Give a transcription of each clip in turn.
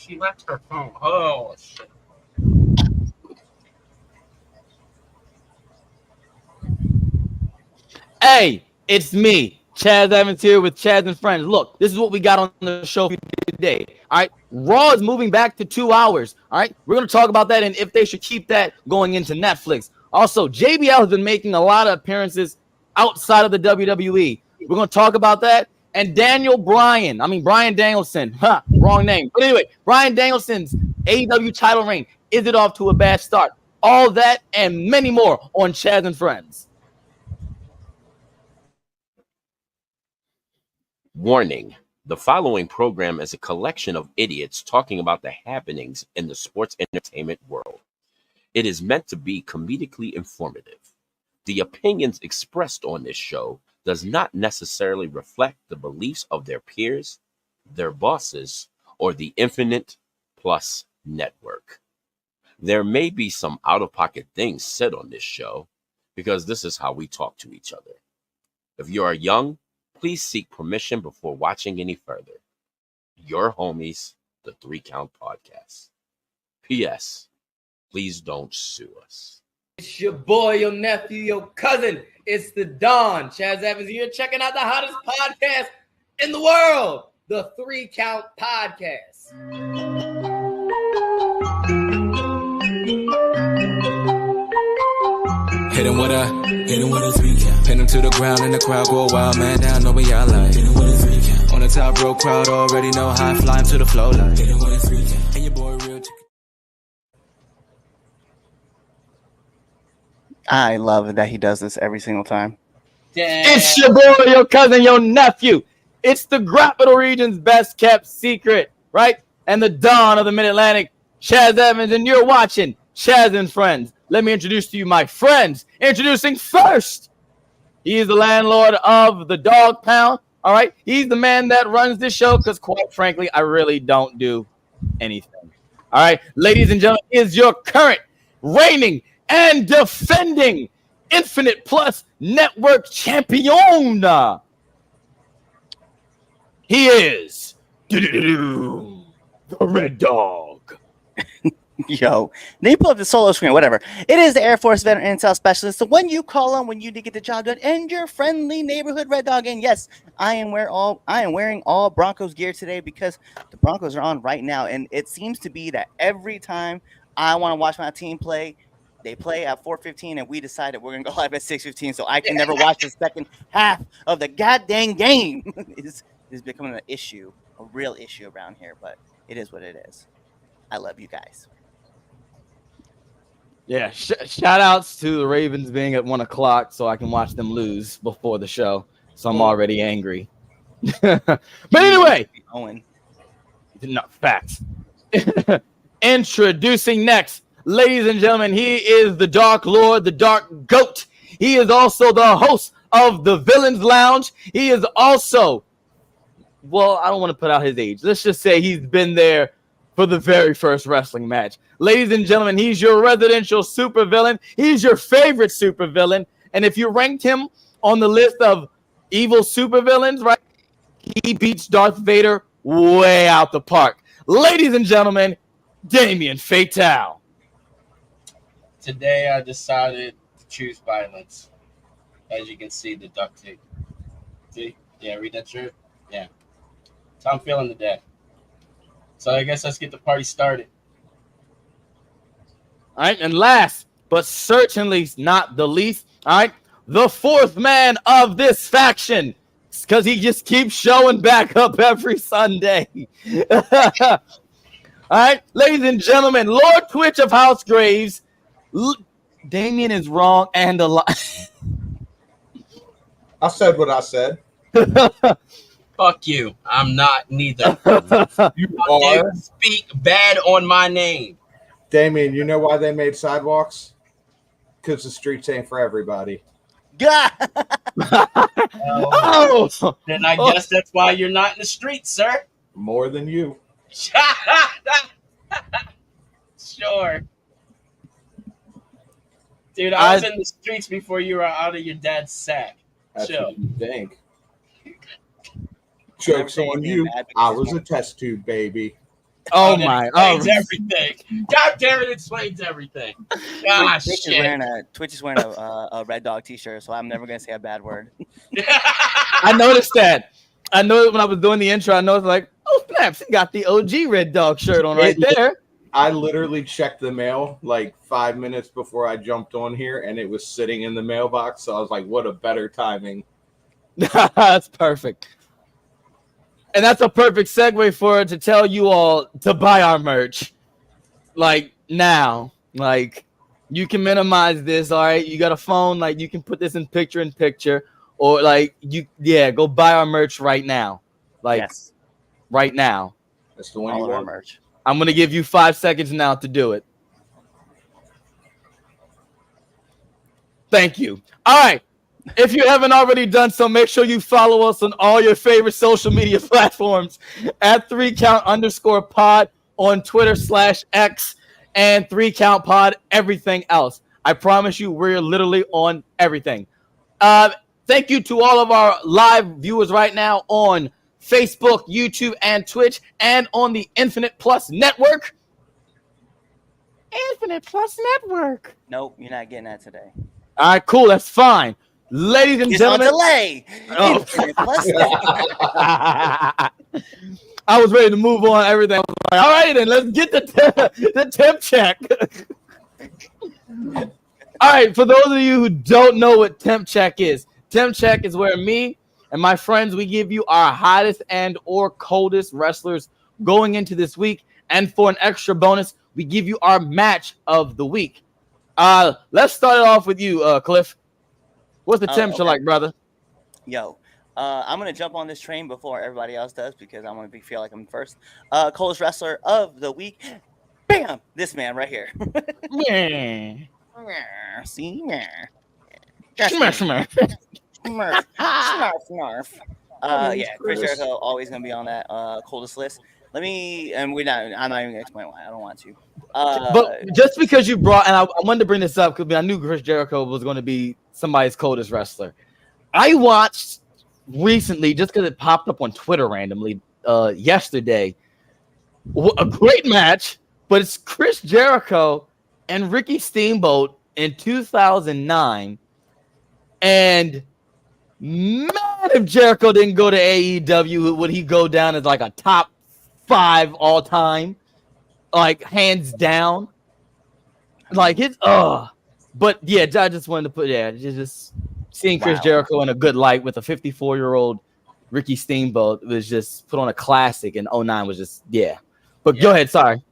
She left her phone. Oh, shit. Hey, it's me, Chaz Evans here with Chaz and Friends. Look, this is what we got on the show for you today. All right, Raw is moving back to 2 hours. All right, we're gonna talk about that and if they should keep that going into Netflix. Also, JBL has been making a lot of appearances outside of the WWE. We're gonna talk about that. And Bryan Danielson, wrong name. But anyway, Bryan Danielson's AEW title reign, is it off to a bad start? All that and many more on Chaz and Friends. Warning: the following program is a collection of idiots talking about the happenings in the sports entertainment world. It is meant to be comedically informative. The opinions expressed on this show does not necessarily reflect the beliefs of their peers, their bosses, or the Infinite Plus network. There may be some out-of-pocket things said on this show because this is how we talk to each other. If you are young, please seek permission before watching any further. Your homies, the 3 Count Podcast. P.S. Please don't sue us. It's your boy, your nephew, your cousin. It's the Don. Chaz Evans here, checking out the hottest podcast in the world, the 3 Count Podcast. Hit him with a 3 count. Pin him to the ground and the crowd go wild, man down, know what y'all like. Hit him with a 3 count. On the top row, crowd already know how I fly him to the flow like. Hit him with a 3 count. And your boy real. I love that he does this every single time. It's your boy, your cousin, your nephew. It's the Capital Region's best kept secret, right? And the Don of the Mid-Atlantic, Chaz Evans, and you're watching Chaz and Friends. Let me introduce to you my friends. Introducing first, he is the landlord of the Dog Pound. All right, he's the man that runs this show because, quite frankly, I really don't do anything. All right, ladies and gentlemen, is your current reigning and defending Infinite Plus Network champion. He is the Red Dog. Yo, then you pull up the solo screen, whatever. It is the Air Force Veteran Intel Specialist, the one you call on when you need to get the job done, and your friendly neighborhood Red Dog. And yes, I am wearing all Broncos gear today because the Broncos are on right now, and it seems to be that every time I want to watch my team play, they play at 4:15, and we decided we're gonna go live at 6:15, so I can never watch the second half of the goddamn game. It's becoming an issue, a real issue around here, but it is what it is. I love you guys. Yeah, shout outs to the Ravens being at 1 o'clock so I can watch them lose before the show. So I'm already angry. But anyway, Owen. No, facts. Introducing next, ladies and gentlemen, he is the Dark Lord, the Dark Goat. He is also the host of the Villains Lounge. He is also, well, I don't want to put out his age. Let's just say he's been there for the very first wrestling match. Ladies and gentlemen, he's your residential supervillain. He's your favorite supervillain. And if you ranked him on the list of evil supervillains, right, he beats Darth Vader way out the park. Ladies and gentlemen, Damien Fatal. Today I decided to choose violence. As you can see, the duct tape. See? Yeah, read that shirt? Yeah. That's how I'm feeling today. So I guess let's get the party started. All right, and last but certainly not the least, all right, the fourth man of this faction, because he just keeps showing back up every Sunday. All right, ladies and gentlemen, Lord Twitch of House Graves, Damien is wrong and a lie. I said what I said. Fuck you. I'm not neither. You How dare are. you speak bad on my name. Damien, you know why they made sidewalks? Because the streets ain't for everybody. God. Oh, Then I guess that's why you're not in the streets, sir. More than you. Sure. Dude, I was in the streets before you were out of your dad's sack. That's Chill. what you think. Joke's on you. I was a test tube baby. Oh that my! explains everything. God damn it, explains everything. Ah, Twitch shit. is wearing a Red Dog t-shirt, so I'm never gonna say a bad word. I noticed that. I know when I was doing the intro. I noticed like, oh snaps, he got the OG Red Dog shirt on right there. I literally checked the mail like 5 minutes before I jumped on here, and it was sitting in the mailbox. So I was like, "What a better timing!" That's perfect. And that's a perfect segue for it to tell you all to buy our merch. Like now. Like you can minimize this, all right? You got a phone, like you can put this in picture, or like go buy our merch right now. Like Yes, right now. That's the one all you of our want. merch. I'm gonna give you 5 seconds now to do it. Thank you. All right. If you haven't already done so, make sure you follow us on all your favorite social media platforms at 3count_pod on Twitter/X and 3countpod everything else. I promise you, we're literally on everything. Thank you to all of our live viewers right now on Facebook, YouTube, and Twitch, and on the Infinite Plus Network. Infinite Plus Network. Nope, you're not getting that today. All right, cool. That's fine. Ladies and It's gentlemen. on delay. Oh. Infinite Plus Network. I was ready to move on everything. I was like, all right, then let's get the temp check. All right, for those of you who don't know what temp check is where me and my friends, we give you our hottest and or coldest wrestlers going into this week. And for an extra bonus, we give you our match of the week. Let's start it off with you, Cliff. What's the temperature like, brother? Yo, I'm gonna jump on this train before everybody else does because I want to feel like I'm first. Coldest wrestler of the week, bam! This man right here. Yeah. See, Smurf. snarf. Yeah, Chris Jericho always gonna be on that coldest list. I'm not even gonna explain why. I don't want to. But just because you brought, and I wanted to bring this up because I knew Chris Jericho was going to be somebody's coldest wrestler. I watched recently, just because it popped up on Twitter randomly yesterday, a great match, but it's Chris Jericho and Ricky Steamboat in 2009. And man, if Jericho didn't go to AEW, would he go down as like a top 5 all time? Like hands down, like his but yeah, I just wanted to put just seeing Chris Jericho in a good light with a 54-year-old Ricky Steamboat was just put on a classic, and 09 was just But go ahead, sorry.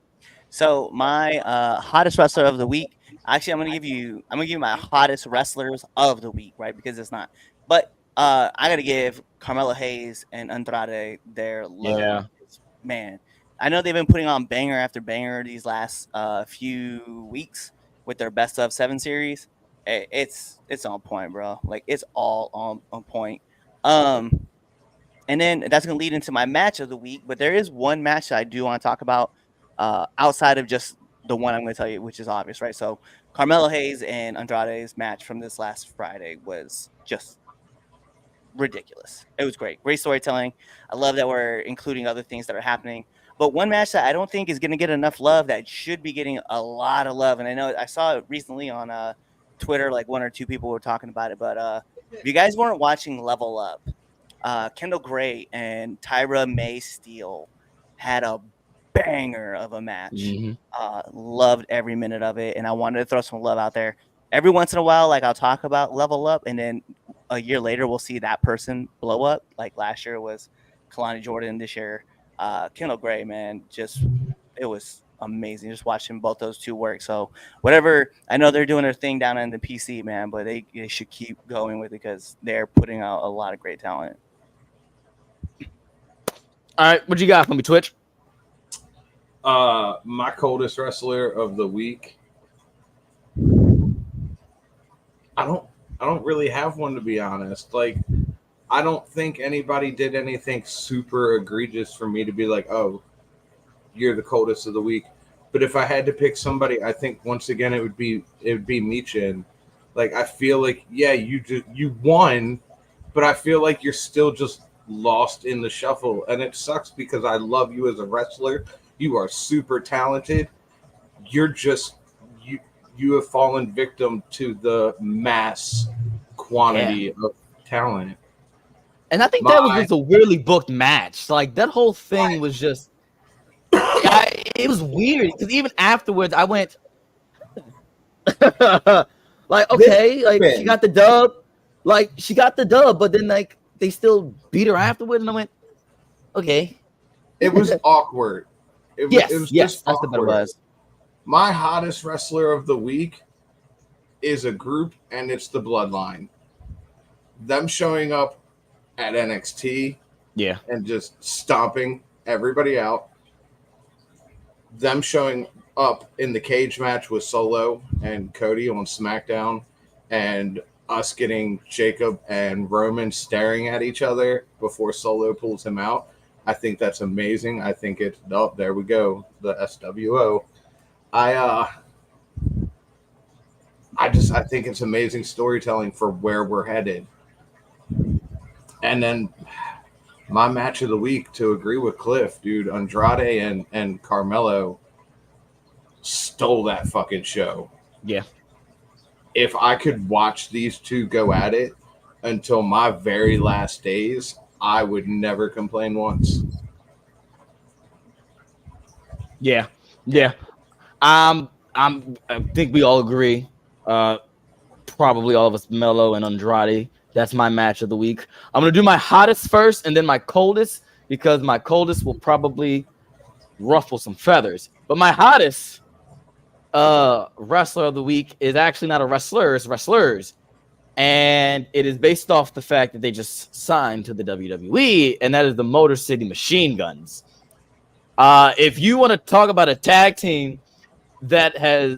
So my hottest wrestler of the week. Actually, I'm gonna give you my hottest wrestlers of the week, right? Because it's not. But I gotta give Carmelo Hayes and Andrade their love. Yeah. Man. I know they've been putting on banger after banger these last few weeks with their best of 7 series. It's on point, bro. Like it's all on point. And then that's gonna lead into my match of the week. But there is one match that I do want to talk about outside of just the one I'm gonna tell you, which is obvious, right? So Carmelo Hayes and Andrade's match from this last Friday was just ridiculous. It was great storytelling. I love that we're including other things that are happening. But one match that I don't think is going to get enough love that should be getting a lot of love, and I know I saw it recently on Twitter, like 1 or 2 people were talking about it, but if you guys weren't watching Level Up, Kendall Gray and Tyra May Steele had a banger of a match. Mm-hmm. Loved every minute of it, and I wanted to throw some love out there. Every once in a while, like I'll talk about Level Up, and then a year later we'll see that person blow up. Like last year was Kalani Jordan, this year Kendall Gray, man, it was amazing just watching both those two work. So whatever, I know they're doing their thing down in the PC, man, but they should keep going with it because they're putting out a lot of great talent. All right, what you got for me, Twitch? My coldest wrestler of the week. I don't really have one, to be honest. Like, I don't think anybody did anything super egregious for me to be like, oh, you're the coldest of the week. But if I had to pick somebody, I think once again it would be Michin. Like, I feel like, yeah, you won, but I feel like you're still just lost in the shuffle, and it sucks because I love you as a wrestler. You are super talented. You're just you have fallen victim to the mass quantity of talent. And I think that was just a weirdly booked match. Like that whole thing was just, it was weird because even afterwards I went, like, okay, like she got the dub, but then like they still beat her afterwards, and I went, okay. It was awkward. It was just that's awkward. what it was. My hottest wrestler of the week is a group, and it's the Bloodline. Them showing up at NXT, and just stomping everybody out. Them showing up in the cage match with Solo and Cody on SmackDown, and us getting Jacob and Roman staring at each other before Solo pulls him out. I think that's amazing. I think it's there we go, the SWO. I think it's amazing storytelling for where we're headed. And then my match of the week, to agree with Cliff, dude, Andrade and Carmelo stole that fucking show. Yeah. If I could watch these two go at it until my very last days, I would never complain once. Yeah. I think we all agree. Probably all of us, Melo and Andrade. That's my match of the week. I'm gonna do my hottest first, and then my coldest, because my coldest will probably ruffle some feathers. But my hottest wrestler of the week is actually not a wrestler, it's wrestlers. And it is based off the fact that they just signed to the WWE, and that is the Motor City Machine Guns. If you want to talk about a tag team that has,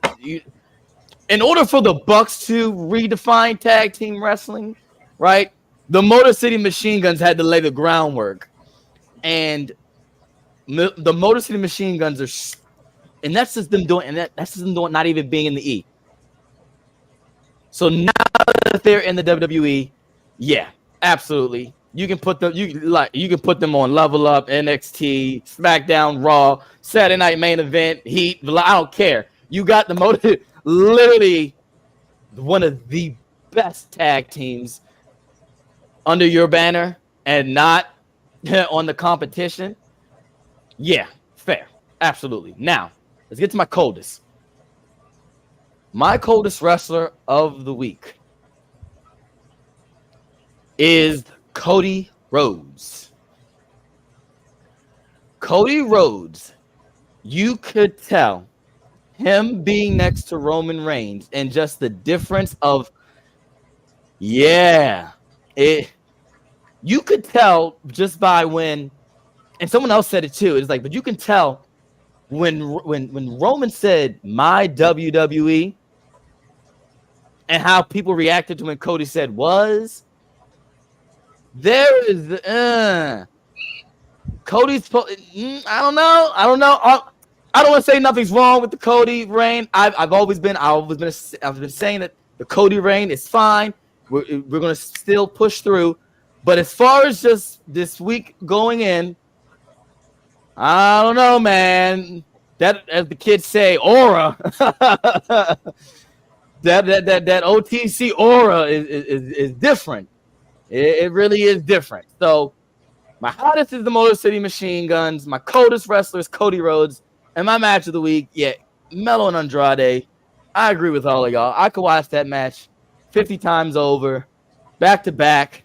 in order for the Bucks to redefine tag team wrestling, right? The Motor City Machine Guns had to lay the groundwork, and the Motor City Machine Guns are, and that's just them doing, and that's just them doing, not even being in the E. So now that they're in the WWE, yeah, absolutely. You can put them, you can put them on Level Up, NXT, SmackDown, Raw, Saturday Night Main Event, Heat. I don't care. You got the Motor, literally one of the best tag teams under your banner, and not on the competition. Yeah, fair, absolutely. Now let's get to my coldest. My coldest wrestler of the week is Cody Rhodes. Cody Rhodes, you could tell him being next to Roman Reigns and just the difference of, you could tell just by when, and someone else said it too, it's like, but you can tell when Roman said my WWE, and how people reacted to when Cody said was, there is Cody's. I don't know. I don't want to say nothing's wrong with the Cody reign. I've been saying that the Cody reign is fine. We're gonna still push through, but as far as just this week going in, I don't know, man. That, as the kids say, aura. That OTC aura is different. It really is different. So my hottest is the Motor City Machine Guns. My coldest wrestler is Cody Rhodes. And my match of the week, Melo and Andrade. I agree with all of y'all. I could watch that match 50 times over, back to back,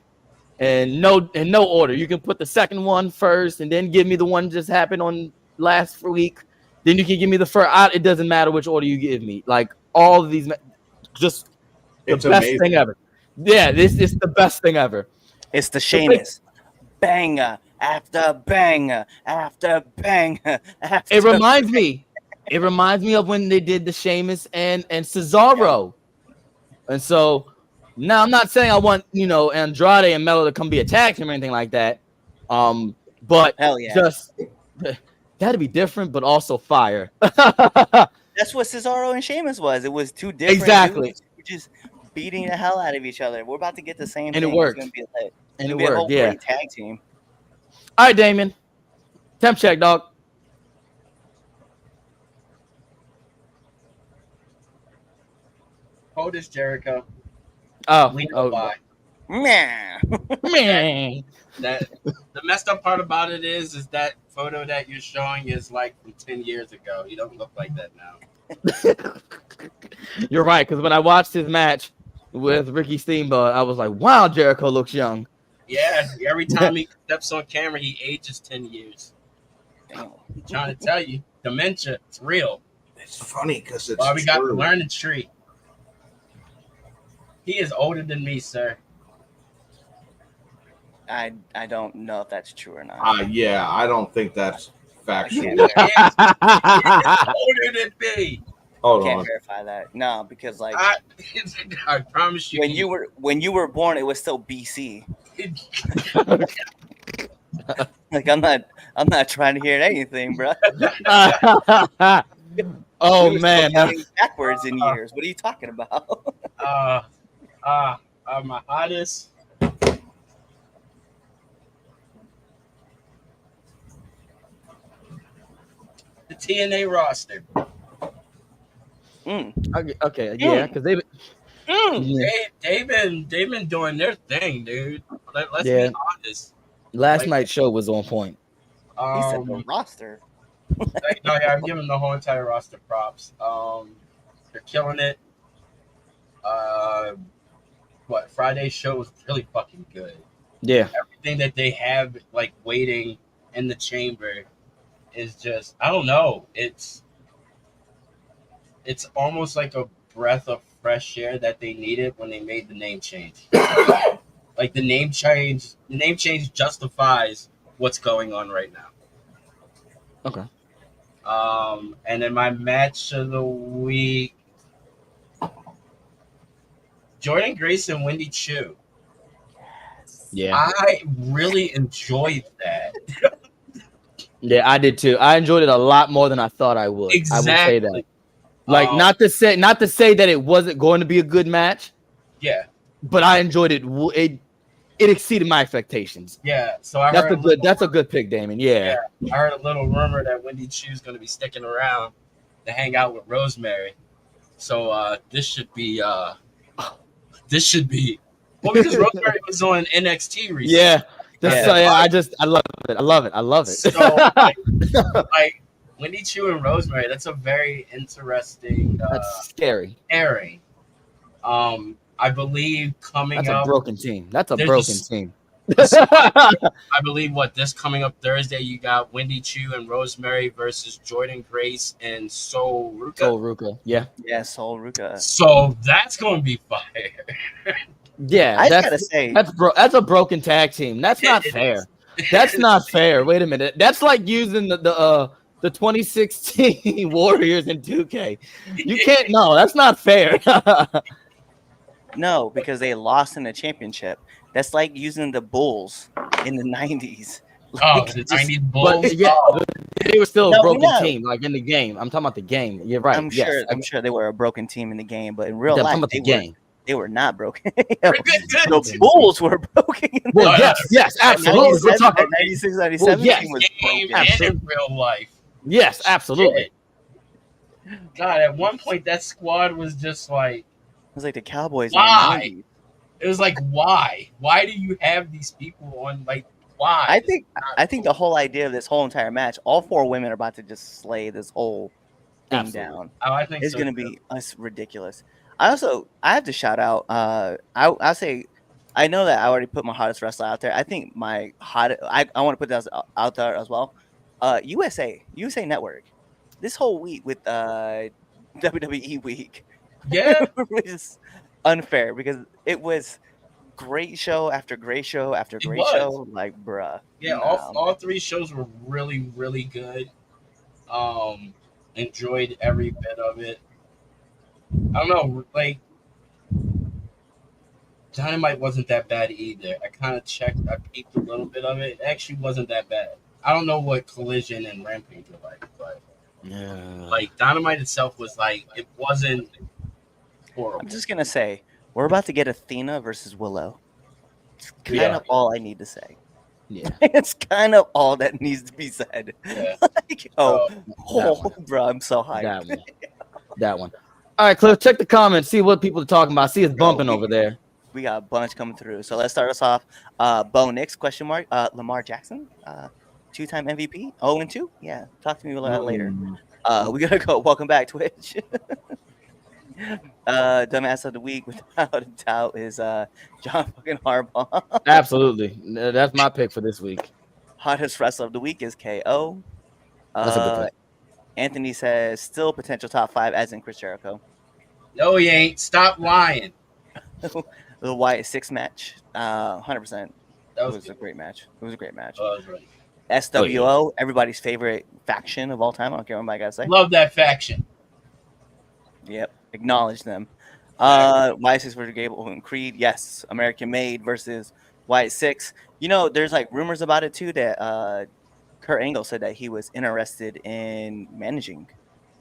and no order. You can put the second one first, and then give me the one just happened on last week. Then you can give me the first. It doesn't matter which order you give me. Like all of these. Just it's the best amazing thing ever. Yeah, this is the best thing ever. It's the Sheamus. Banger after banger after banger after. It reminds me of when they did the Sheamus and Cesaro. And so now I'm not saying I want, Andrade and Melo to come be a tag team or anything like that. But hell yeah. Just that'd be different, but also fire. That's what Cesaro and Sheamus was. It was two different dudes just beating the hell out of each other. We're about to get the same thing. And it worked. It's gonna be lit. And it worked. A whole great tag team. All right, Damien. Temp check, dog. POTUS Jericho. Oh, We know why. Man. man. That the messed up part about it is that photo that you're showing is like from 10 years ago. You don't look like that now. You're right, because when I watched his match with Ricky Steamboat, I was like, wow, Jericho looks young. Yeah, every time he steps on camera, he ages 10 years. Damn. I'm trying to tell you, dementia, it's real. It's funny because it's Well, we got to true. learn the tree. He is older than me, sir. I don't know if that's true or not. Yeah, I don't think that's factual. He is older than me. Hold Can't on. verify that. No, because like I promise you. when you were born, it was still BC. Like I'm not trying to hear anything, bro. Oh We were still man, counting backwards in years. What are you talking about? My hottest. The TNA roster. okay, yeah, because They've been doing their thing, dude. Let's Yeah. be honest. last Like- night's show was on point. He said the roster. No, yeah, I'm giving the whole entire roster props. They're killing it. Friday's show was really fucking good. Yeah, Everything that they have like waiting in the chamber is just, I don't know. It's almost like a breath of fresh air that they needed when they made the name change. Like the name change justifies what's going on right now. okay. And then my match of the week, Jordan Grace and Wendy Chu. Yeah, I really enjoyed that. yeah, I did too. I enjoyed it a lot more than I thought I would. I will say that. Exactly. Like, not to say that it wasn't going to be a good match, Yeah, but I enjoyed it. It exceeded my expectations. yeah. So I That's heard a good pick, Damien. Yeah. I heard a little rumor that Wendy Chu's going to be sticking around to hang out with Rosemary. So this should be well, because Rosemary was on NXT recently. Yeah. Yeah. I love it. So like Wendy Chu and Rosemary, that's a very interesting That's scary. pairing. I believe coming That's a up, broken team. That's a There's broken just- team. I believe this coming up Thursday, you got Wendy Chu and Rosemary versus Jordan Grace and Sol Ruka. Go Ruka. Yeah. Yeah, Sol Ruka. So that's going to be fire. Yeah. I just gotta say, That's a broken tag team. That's not It fair. is. That's not fair. Wait a minute. That's like using the 2016 Warriors in 2K. You can't. No, that's not fair. no, because they lost in the championship. That's like using the Bulls in the 90s. Oh, Like, the just- 90s Bulls. But yeah, Oh, they were still No, a broken no. team, like in the game. I'm talking about the game. You're right. I'm yes. sure they were a broken team in the game, but in real I'm life, talking about the game. they were not broken. good. The Bulls were broken. In Well, Oh, yes, absolutely. We're talking. 96, 97 Well, yes. team was Game broken. and in real life. Yes, absolutely. Shit. God, at one point that squad was just like, It was like the Cowboys. Why? In the 90s. it was like, why? Why do you have these people on? Like, why? I think the whole idea of this whole entire match, all four women are about to just slay this whole thing Absolutely. down. Oh, I think It's so, gonna too. be ridiculous. I have to shout out. I'll say, I know that I already put my hottest wrestler out there. I think my hottest. I want to put that out there as well. USA Network. This whole week with WWE week Yeah, was unfair because it was great show after great show after It great was. show. Like, bruh. yeah. Nah, All three shows were really, really good. Enjoyed every bit of it. I don't know, like Dynamite wasn't that bad either. I kind of checked, I peeped a little bit of it. It actually wasn't that bad. I don't know what Collision and Rampage were like, but Yeah. like Dynamite itself was like, it wasn't horrible. I'm just gonna say we're about to get Athena versus Willow. It's kind Yeah. of all I need to say. Yeah. It's kind of all that needs to be said. Yeah. Like, Oh, bro, I'm so hyped. That one. All right, Cliff, check the comments. See what people are talking about. See it's bumping over there. We got a bunch coming through. So let's start us off. Bo Nix, question mark. Lamar Jackson, 2-time MVP, 0-2. Yeah, talk to me about that later. We gotta go. Welcome back, Twitch. Dumbass of the week, without a doubt, is John fucking Harbaugh. Absolutely. That's my pick for this week. Hottest wrestler of the week is KO. That's a good pick. Anthony says still potential top 5, as in Chris Jericho. No, he ain't. Stop lying. The Wyatt 6 match, 100%. That It was was a great match. It was a great match. Oh, that was right. SWO, everybody's favorite faction of all time. I don't care what anybody got to say. Love that faction. Yep, acknowledge them. Wyatt 6 versus Gable and Creed. Yes, American Made versus Wyatt 6. You know, there's like rumors about it too that Kurt Angle said that he was interested in managing.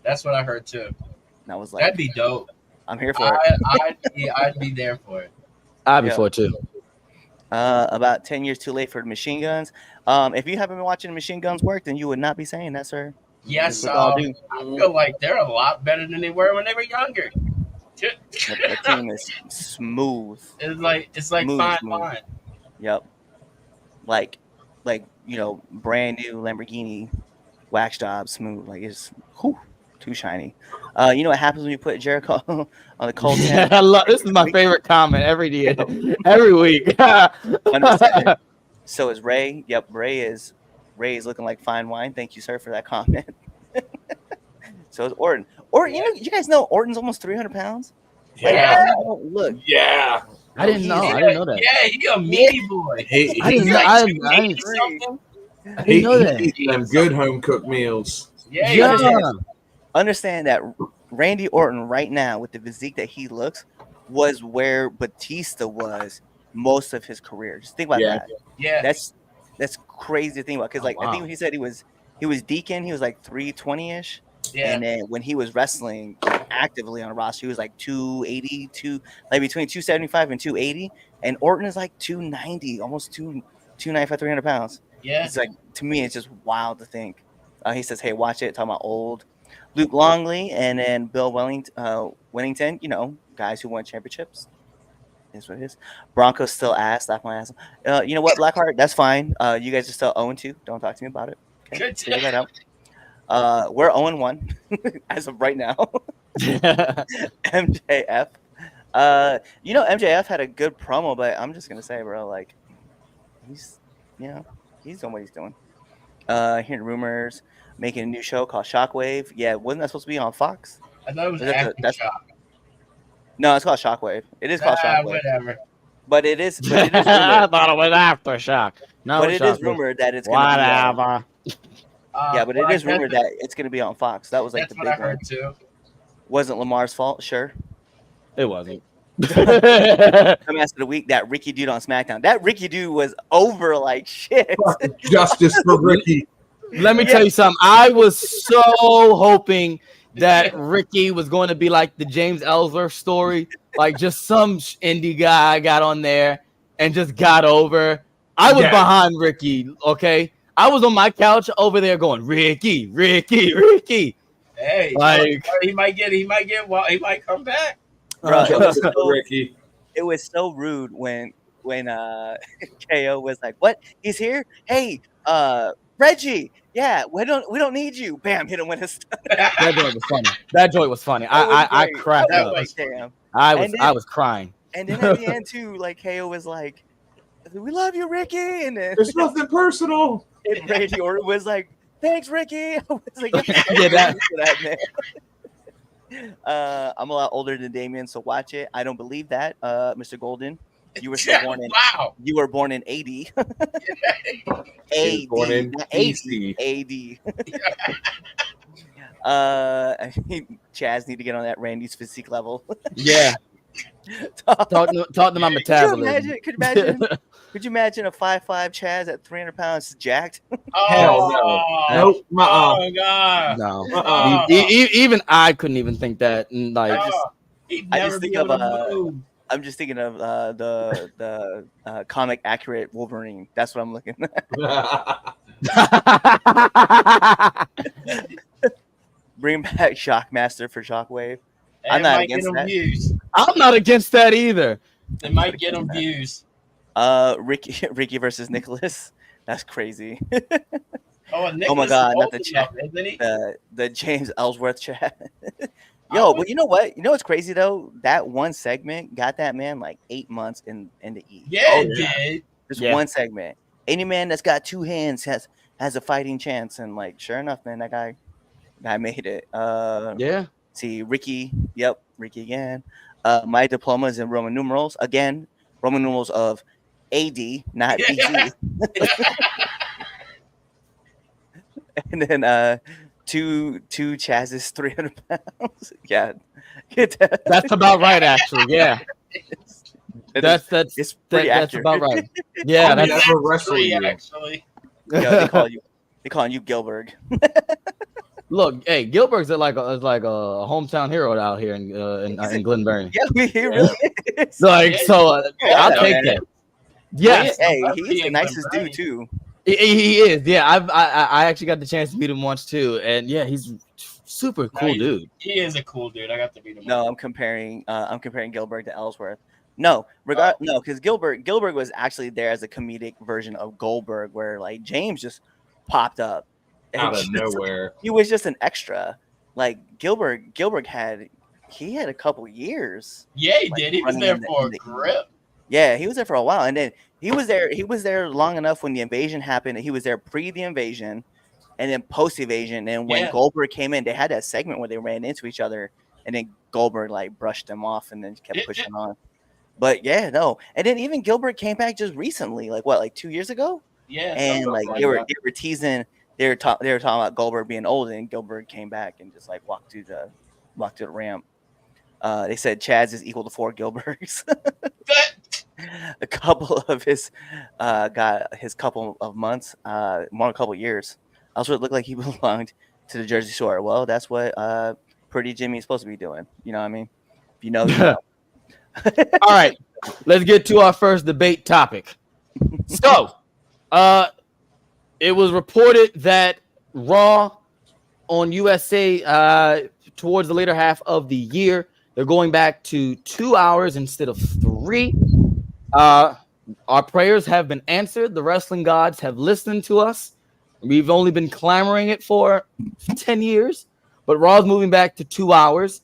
That's what I heard too. And I was like, That'd be dope. I'm here for it. I'd be there for it. I'd be for it too. About 10 years too late for the Machine Guns. If you haven't been watching the Machine Guns work, then you would not be saying that, sir. Yes, That's what y'all do. I feel like they're a lot better than they were when they were younger. That team is smooth. It's like Smooth, fine smooth. wine. Yep. Like you know, brand new Lamborghini wax job, smooth. Like it's too shiny. You know what happens when you put Jericho on the cold tent? This is my favorite comment every day, every week. 100%. So is Ray. Yep, Ray is looking like fine wine. Thank you, sir, for that comment. So is Orton. Orton, you guys know Orton's almost 300 pounds. Yeah. Like, look. Yeah. I didn't know. I didn't know that. Yeah, he a meaty boy. I didn't know. I didn't know that. He eats them good home cooked meals. Yeah, Yeah. Understand that Randy Orton right now, with the physique that he looks, was where Batista was most of his career. Just think about that. yeah. That's crazy to think about, because like wow. I think when he said he was Deacon, he was like 320-ish. Yeah. And then when he was wrestling actively on a roster, he was like 280, like between 275 and 280. And Orton is like 290, almost 295, 300 pounds. Yeah. It's like, to me, it's just wild to think. He says, hey, watch it. Talking about old Luke Longley and then Bill Wellington, you know, guys who won championships. Is what it is. Broncos still ass. Laugh my ass. You know what, Blackheart? That's fine. You guys are still 0-2. Don't talk to me about it. Okay? Good. Figure that out. We're 0-1 as of right now. MJF. You know, MJF had a good promo, but I'm just gonna say, bro, like he's doing what he's doing. Hearing rumors, making a new show called Shockwave. Yeah, wasn't that supposed to be on Fox? I thought it was That's- Aftershock. No, it's called Shockwave. It is called Shockwave. Whatever. But it is I rumored, thought it was Aftershock. No, but it is rumored that it's gonna Whatever. be yeah, but it is rumored that it's gonna be on Fox. That was like That's the what I big one. heard too. Wasn't Lamar's fault, sure. It wasn't. Dumbass of the week, that Ricky dude on SmackDown. That Ricky dude was over like shit. Justice for Ricky. Let me tell you something. I was so hoping that Ricky was going to be like the James Ellsworth story, like just some indie guy got on there and just got over. I was behind Ricky, okay? I was on my couch over there going, Ricky. Hey, Like- he might come back. Bro, Ricky. it was so rude when KO was like, "What? He's here? Hey, Reggie, yeah, we don't need you." Bam, hit him with his stuff. That joint was funny. I cracked up. Damn. I was crying. And then at the end too, like KO was like, "We love you, Ricky," and then There's nothing personal. and Randy Orton was like, "Thanks, Ricky." I was like, Yeah, that- man. I'm a lot older than Damien, so watch it. I don't believe that, Mr. Golden. You were still born in. Wow. You were born in 80. He was born in DC. I think CHAZ need to get on that Randy's physique level. Yeah. Talk to my metabolism. Could you imagine a 5'5" CHAZ at 300 pounds jacked? Hell no. Nope. Oh God. No. Even I couldn't even think that. And like, He'd I never just be think of able to move. I'm just thinking of the comic accurate Wolverine. That's what I'm looking at. Bring back Shockmaster for Shockwave. I'm It not might get against them that. views. I'm not against that either. It might get them views. Ricky versus Nicholas. That's crazy. Oh, and Oh my Nicholas is God, not old the enough, chat. isn't he? The James Ellsworth chat. I Yo, would- but you know what? You know what's crazy though? That one segment got that man like 8 months in the E. Yeah, it did. Just Yeah. one segment. Any man that's got 2 hands has a fighting chance, and like sure enough, man, that guy made it. Yeah. See Ricky. Yep, Ricky again. My diploma is in Roman numerals again. Roman numerals of AD, not BC. And then two CHAZs, 300 pounds. Yeah, That's about right, actually. Yeah. That's it's pretty that's accurate. about right. Yeah, I'll that's never wrestle Three, you. actually. Yo, they calling you Gilbert. look. Hey, Gilbert's like a hometown hero out here in Glenburn. Yeah, he really is. Like Yeah, so, I'll yeah, take man. that. Yes, Hey, I'll he's be the in nicest Glenburn. dude too. he is. Yeah, I actually got the chance to meet him once too, and yeah, he's super cool dude. He is a cool dude. I got to meet him. No, I'm comparing Gilbert to Ellsworth. No, because Gilbert was actually there as a comedic version of Goldberg, where like James just popped up Out of nowhere. He was just an extra. Like Gilbert had a couple years. Yeah, he like, did. He was running there in the- for in a the- grip. Yeah, he was there for a while, and then he was there long enough when the invasion happened. He was there pre the invasion, and then post evasion. And when Yeah. Goldberg came in, they had that segment where they ran into each other, and then Goldberg like brushed them off and then kept pushing on. But yeah, no. And then even Gilbert came back just recently, like 2 years ago. Yeah, And something like like they were that. teasing, they were talking about Goldberg being old, and Goldberg came back and just like walked to the ramp. They said CHAZ is equal to 4 Gilberts. A couple of his got his couple of months, more a couple years. Also, it looked like he belonged to the Jersey Shore. Well, that's what Pretty Jimmy is supposed to be doing. You know what I mean? If you know, you know. All right, let's get to our first debate topic. So, it was reported that Raw on USA towards the later half of the year, they're going back to 2 hours instead of 3. Our prayers have been answered. The wrestling gods have listened to us. We've only been clamoring it for 10 years, but Raw's moving back to 2 hours.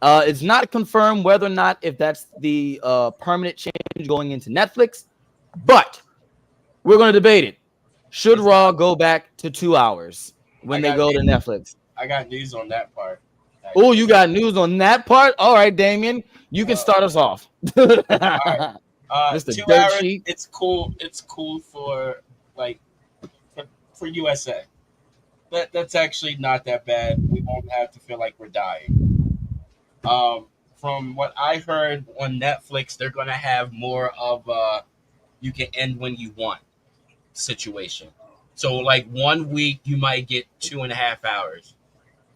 It's not confirmed whether or not if that's the permanent change going into Netflix, but we're going to debate it. Should Raw go back to 2 hours when they go to Netflix? I got news on that part. Oh, you got news on that part? All right, Damien, you can start us off. right. Mr. 2 Dirt hours. Sheet. It's cool. It's cool for like for USA. That's actually not that bad. We won't have to feel like we're dying. From what I heard on Netflix, they're gonna have more of a you can end when you want situation. So like 1 week you might get 2.5 hours.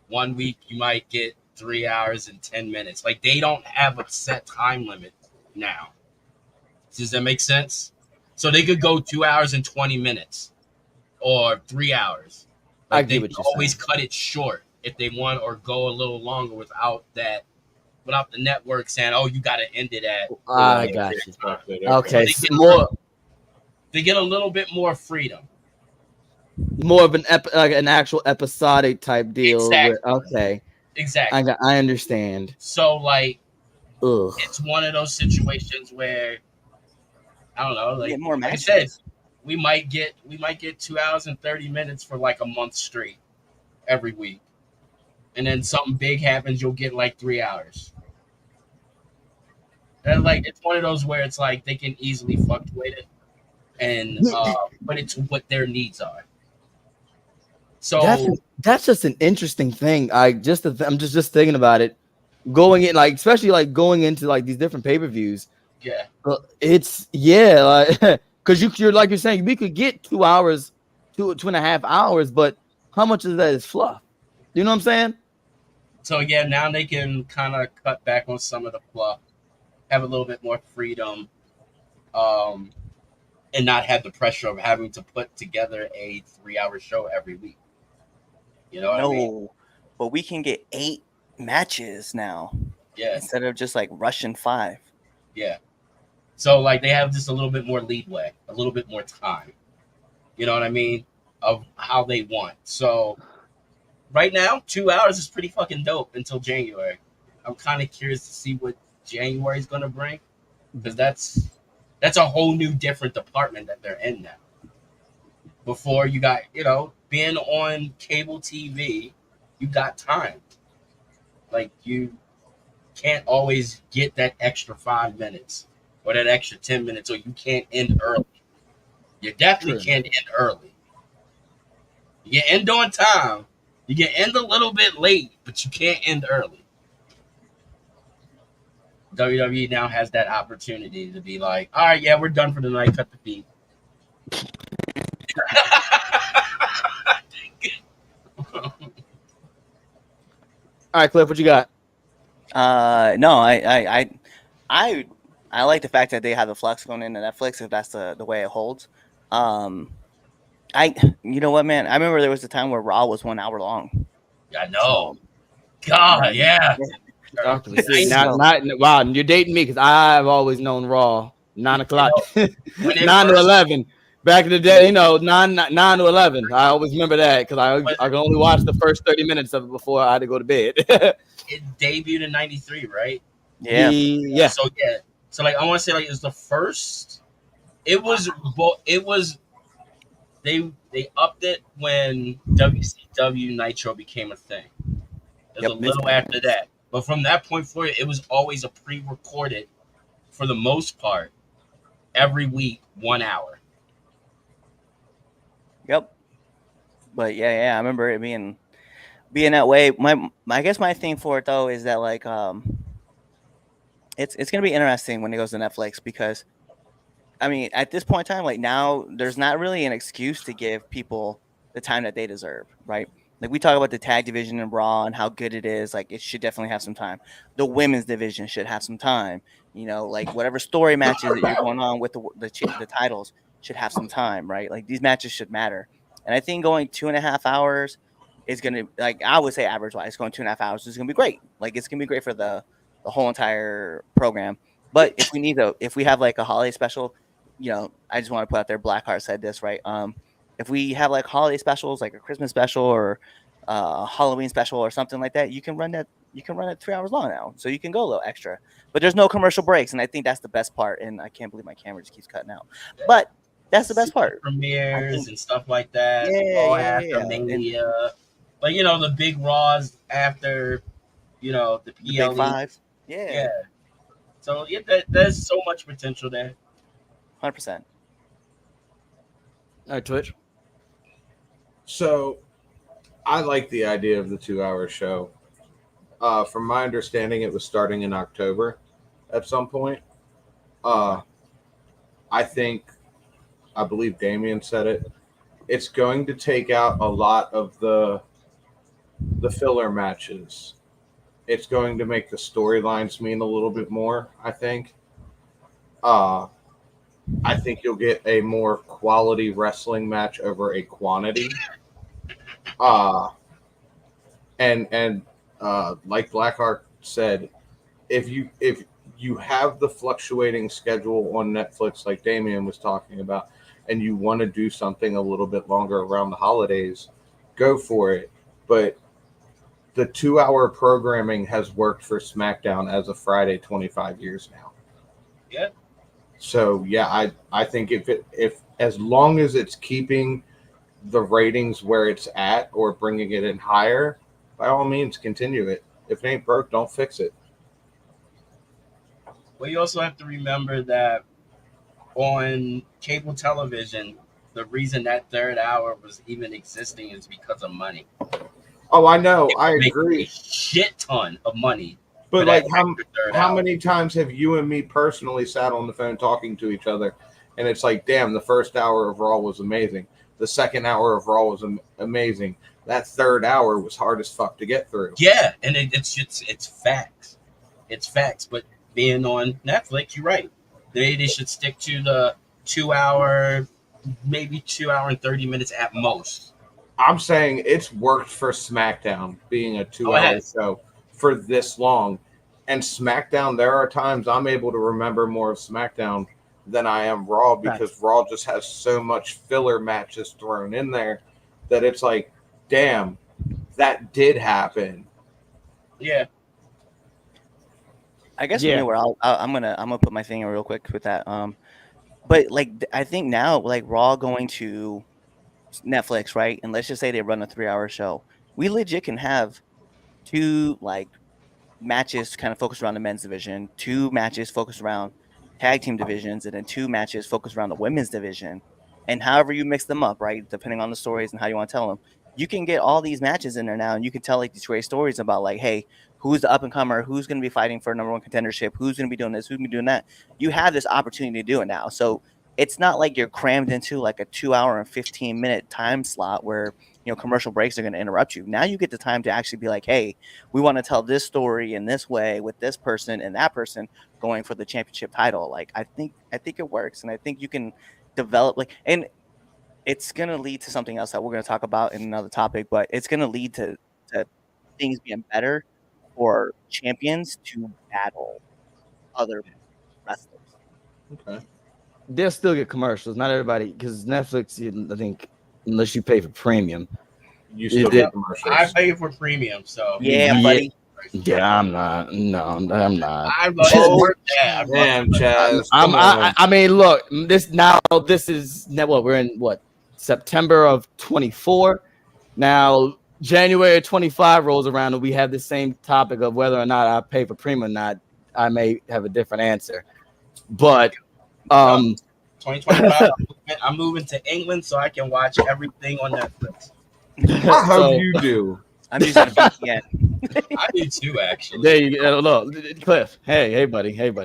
1 week you might get 3 hours and 10 minutes. Like they don't have a set time limit now. Does that make sense? So they could go 2 hours and 20 minutes or 3 hours. Like I get they what can you're always saying. cut it short if they want, or go a little longer without the network saying, "Oh, you got to end it at." I got you. Okay. Okay, They get, they get a little bit more freedom. more of an actual episodic type deal. Exactly. Okay, Exactly. I understand. So like, Ugh. it's one of those situations where I don't know. Like, Get more like I said, matches. we might get 2 hours and 30 minutes for like a month straight every week, and then something big happens, you'll get like 3 hours. And like it's one of those where it's like they can easily fluctuate it, and but it's what their needs are. So That's just an interesting thing. I'm just thinking about it, going in like especially like going into like these different pay-per-views. yeah, It's like because you're like you're saying we could get 2 hours, 2.5 hours, but how much of that is fluff? You know what I'm saying? so yeah, now they can kind of cut back on some of the fluff, have a little bit more freedom, and not have the pressure of having to put together a 3-hour show every week. You know what I mean? No, but we can get 8 matches now. Yeah, instead of just like rushing 5. yeah. So like they have just a little bit more leeway, a little bit more time. You know what I mean? Of how they want. So right now, 2 hours is pretty fucking dope until January. I'm kind of curious to see what January is gonna bring, because that's a whole new different department that they're in now. Before you got, being on cable TV, you got time. Like you can't always get that extra 5 minutes or that extra 10 minutes, or you can't end early. You definitely can't end early. You can end on time. You can end a little bit late, but you can't end early. WWE now has that opportunity to be like, all right, yeah, we're done for the night. Cut the feed. All right, Cliff, what you got? No, I like the fact that they have the flux going into Netflix if that's the way it holds. You know what, man? I remember there was a time where Raw was 1 hour long. I know. God, yeah. See, wow, you're dating me because I've always known Raw 9 o'clock, 9 to 11. Back in the day, 9 to 11. I always remember that because I could only watch the first 30 minutes of it before I had to go to bed. It debuted in '93, right? Yeah. Yeah. So like I want to say like it's the first. It was they upped it when WCW Nitro became a thing. It was a little after that, but from that point forward, it was always a pre-recorded, for the most part, every week, 1 hour. Yep. But yeah, I remember it being that way. I guess my thing for it though is that like it's gonna be interesting when it goes to Netflix, because I mean at this point in time, like now there's not really an excuse to give people the time that they deserve, right? Like we talk about the tag division in Raw and how good it is, like it should definitely have some time. The women's division should have some time. Like whatever story matches that you're going on with the titles should have some time, right? Like these matches should matter. And I think going 2.5 hours is gonna, like I would say average wise, going 2.5 hours is gonna be great. Like it's gonna be great for the whole entire program. But if we have like a holiday special, I just want to put out there, Blackheart said this, right? If we have like holiday specials, like a Christmas special or a Halloween special or something like that, you can run it 3 hours long now. So you can go a little extra. But there's no commercial breaks, and I think that's the best part. And I can't believe my camera just keeps cutting out. But that's the best part. Premieres and stuff like that. Yeah. Mania. But the big Raws after, the PLE. Big 5. Yeah. So there's so much potential there. 100%. All right, Twitch. So I like the idea of the 2-hour show. From my understanding, it was starting in October at some point. I believe Damien said it. It's going to take out a lot of the filler matches. It's going to make the storylines mean a little bit more, I think. I think you'll get a more quality wrestling match over a quantity. And like Blackheart said, if you have the fluctuating schedule on Netflix, like Damien was talking about, and you want to do something a little bit longer around the holidays, go for it. But the 2-hour programming has worked for SmackDown as of Friday 25 years now. Yeah. So yeah, I think if as long as it's keeping the ratings where it's at or bringing it in higher, by all means continue it. If it ain't broke, don't fix it. Well, you also have to remember that on cable television, the reason that third hour was even existing is because of money. Oh, I know. I agree. A shit ton of money. But like, how many times have you and me personally sat on the phone talking to each other, and it's like, damn, the first hour of Raw was amazing. The second hour of Raw was amazing. That third hour was hard as fuck to get through. Yeah, and it's facts. It's facts. But being on Netflix, you're right. They should stick to the 2 hour, maybe 2 hour and 30 minutes at most. I'm saying it's worked for SmackDown being a 2 hour show for this long. And SmackDown, there are times I'm able to remember more of SmackDown than I am Raw because Raw just has so much filler matches thrown in there that it's like, damn, that did happen. Yeah. I guess Yeah. for me, where I'm gonna put my thing in real quick with that. But like I think now, like Raw going to Netflix, right? And let's just say they run a 3-hour show. We legit can have 2 like matches kind of focused around the men's division, 2 matches focused around tag team divisions, and then 2 matches focused around the women's division. And however you mix them up, right, depending on the stories and how you want to tell them, you can get all these matches in there now, and you can tell like these great stories about like, hey, who's the up and comer, who's going to be fighting for number 1 contendership, who's going to be doing this, who's going to be doing that. You have this opportunity to do it now, so it's not like you're crammed into like a 2-hour and 15-minute time slot where commercial breaks are going to interrupt you. Now you get the time to actually be like, hey, we want to tell this story in this way with this person and that person going for the championship title. Like I think it works, and I think you can develop and it's going to lead to something else that we're going to talk about in another topic, but it's going to lead to things being better for champions to battle other wrestlers. Okay. They'll still get commercials. Not everybody, because Netflix, I think, unless you pay for premium. You still get commercials. I pay for premium, so Yeah, buddy. Yeah, I'm not. No, I'm not. I love it. Yeah, Damn, Chaz. I mean, look, this is what we're in. What, September of 24? Now January 25 rolls around, and we have the same topic of whether or not I pay for premium or not. I may have a different answer, but 2025. I'm moving to England so I can watch everything on Netflix. I hope you do. I'm using a VPN. I do too, actually. There you go. Look, Cliff. Hey, buddy. I'm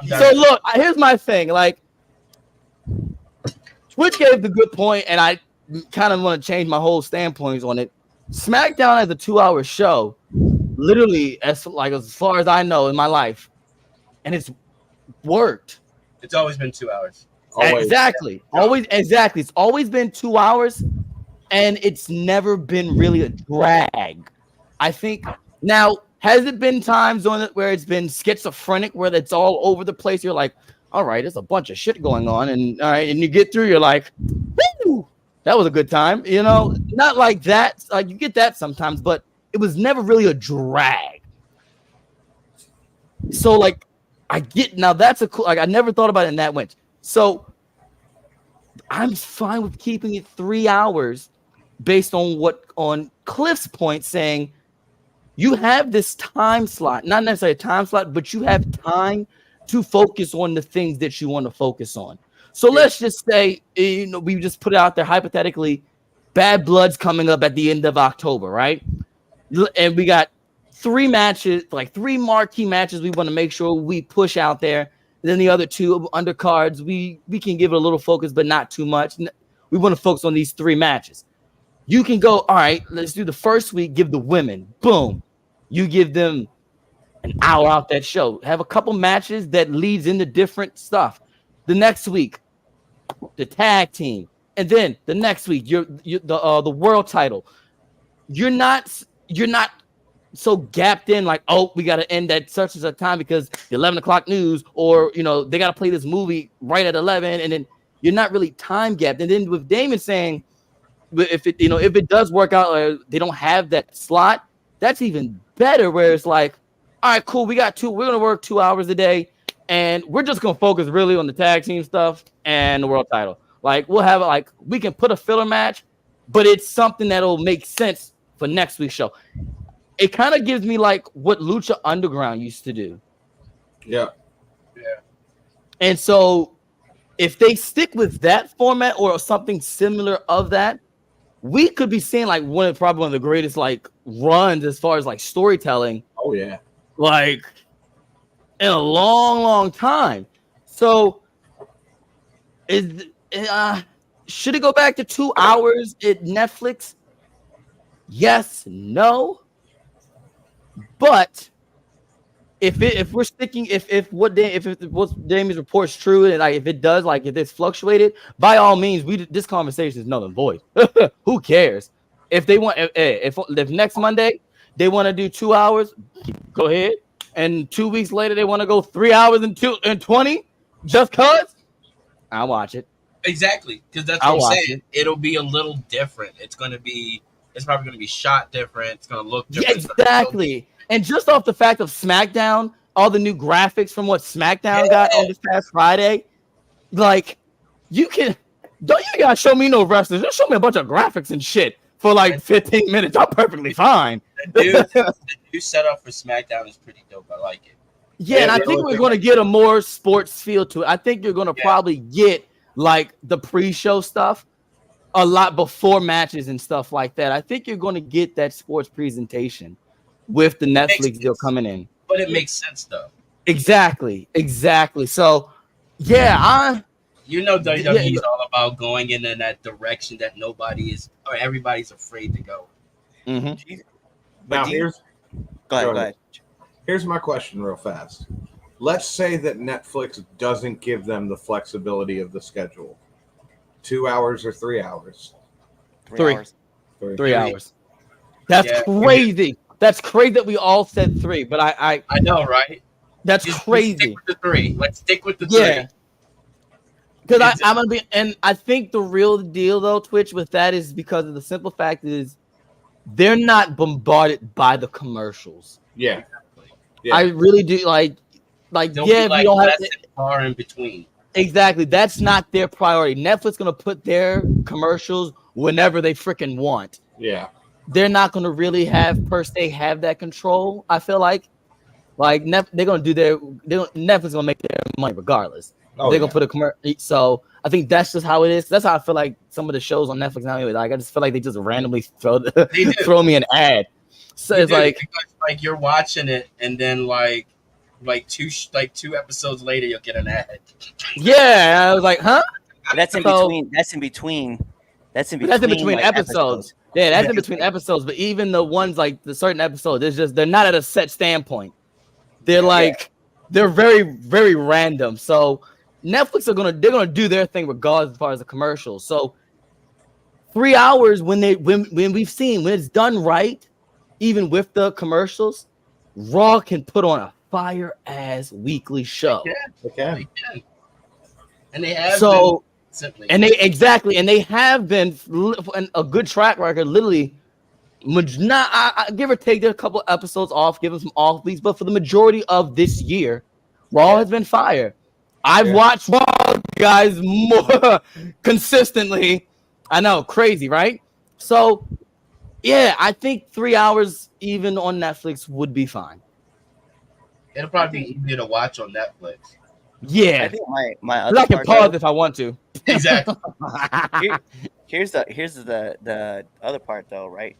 So look, here's my thing. Like, Twitch gave the good point, and I kind of want to change my whole standpoints on it. SmackDown as a 2-hour show, literally as far as I know in my life, and it's worked. It's always been 2 hours. Always. Exactly. It's always been 2 hours, and it's never been really a drag. I think now, has it been times on it where it's been schizophrenic, where it's all over the place? You're like, all right, there's a bunch of shit going on, and all right, and you get through, you're like, woo, that was a good time. Not like that. Like you get that sometimes, but it was never really a drag. So like, I get now that's a cool. Like I never thought about it in that way. So I'm fine with keeping it 3 hours, based on Cliff's point, saying you have this time slot, not necessarily a time slot, but you have time to focus on the things that you want to focus on. So let's just say, we just put it out there hypothetically, Bad Blood's coming up at the end of October, right? And we got 3 matches, like 3 marquee matches we want to make sure we push out there. And then the other 2 undercards, we can give it a little focus, but not too much. We want to focus on these 3 matches. You can go, all right, let's do the first week, give the women, boom. You give them an hour out that show. Have a couple matches that leads into different stuff. The next week, the tag team. And then the next week, the world title. You're not so gapped in like, oh, we got to end at such and such time because the 11 o'clock news, or they got to play this movie right at 11, and then you're not really time gapped. And then with Damien saying, if it does work out, they don't have that slot, that's even better. Where it's like, all right, cool, we're gonna work 2 hours a day, and we're just gonna focus really on the tag team stuff and the world title. Like we'll have we can put a filler match, but it's something that'll make sense for next week's show. It kind of gives me like what Lucha Underground used to do. Yeah. And so if they stick with that format or something similar of that, we could be seeing like probably one of the greatest like runs as far as like storytelling. Oh yeah. Like in a long, long time. So should it go back to 2 hours at Netflix? Yes, no. But if we're sticking, if what Damien's report's true, and like if it does, like if it's fluctuated, by all means, this conversation is null and void. Who cares? If they want, if next Monday They want to do 2 hours. Go ahead. And 2 weeks later, they want to go 3 hours and 20 just cause. I'll watch it. Exactly, because that's I'll what I'm watch saying. it. It'll be a little different. It's probably going to be shot different. It's going to look Yeah, different. exactly. And just off the fact of SmackDown, all the new graphics from what SmackDown got on this past Friday, like you gotta show me no wrestlers. Just show me a bunch of graphics and shit for like 15 minutes. I'm perfectly fine. The new setup for SmackDown is pretty dope. I like it. Yeah, and I think we're going to get a more sports feel to it. I think you're going to probably get like the pre-show stuff a lot before matches and stuff like that. I think you're going to get that sports presentation with the Netflix deal coming in. But it makes sense though. Exactly. So, yeah, WWE is all about going in that direction that everybody's afraid to go. Mm-hmm. Now Go ahead. Here's my question real fast. Let's say that Netflix doesn't give them the flexibility of the schedule. 2 hours or 3 hours? 3 hours. 3 hours. That's crazy. That's crazy that we all said 3, but I know, right? That's crazy. Stick with the 3. Let's stick with the 3. Yeah. Because I'm gonna be, and I think the real deal though, Twitch, with that is because of the simple fact is they're not bombarded by the commercials. Yeah. I really do like They'll yeah, be we don't have far in between. Exactly. That's not their priority. Netflix gonna put their commercials whenever they freaking want. Yeah. They're not gonna really have that control. I feel like they're gonna do Netflix gonna make their money regardless. They're gonna put a commercial. So I think that's just how it is. That's how I feel like some of the shows on Netflix now. Like I just feel like they just randomly throw me an ad. So it's like you're watching it and then like two episodes later you'll get an ad. Yeah, I was like, huh? That's in between. That's in between episodes. Yeah, that's in between episodes. But even the ones like the certain episodes, they're not at a set standpoint. They're they're very, very random. So Netflix they're gonna do their thing regardless as far as the commercials. So 3 hours when we've seen when it's done right, even with the commercials, Raw can put on a fire ass weekly show. They can. And they have they have been a good track record. Literally, give or take a couple episodes off, give them some off weeks, but for the majority of this year, Raw has been fire. I've watched Raw, guys, more consistently. I know, crazy, right? So, yeah, I think 3 hours even on Netflix would be fine. It'll probably be easier to watch on Netflix. Yeah, I think my other I can pause if I want to. Exactly. Here's the other part though, right?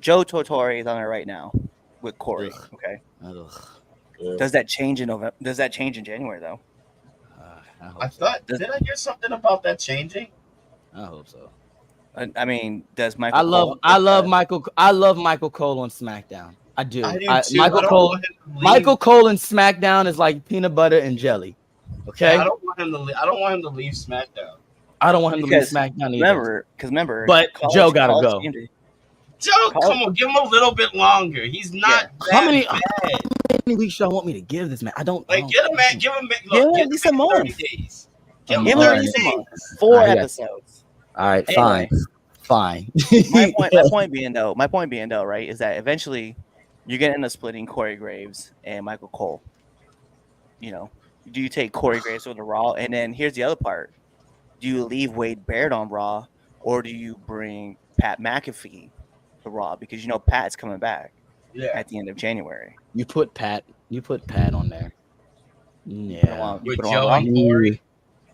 Joe Tortore is on it right now with Corey. Okay. Does that change in November? Does that change in January though? I thought. Did I hear something about that changing? I hope so. I mean, does Michael? I love Michael Cole on SmackDown. I do. Michael Cole and SmackDown is like peanut butter and jelly. Okay. Yeah, I don't want him to leave SmackDown. I don't want him to leave SmackDown either. Remember. But Joe gotta go. Joe, come on, give him a little bit longer. He's not. How many weeks y'all want me to give this man? I don't. Get him, man. Give him at least a month. 30 days. Give him at least a month. 4 episodes. All right, fine. My point being though, right, is that eventually you're going to end up splitting Corey Graves and Michael Cole. You know, do you take Corey Graves with the Raw? And then here's the other part: do you leave Wade Barrett on Raw, or do you bring Pat McAfee to Raw? Because Pat's coming back at the end of January. You put Pat on there. Yeah. You put Joe on Corey.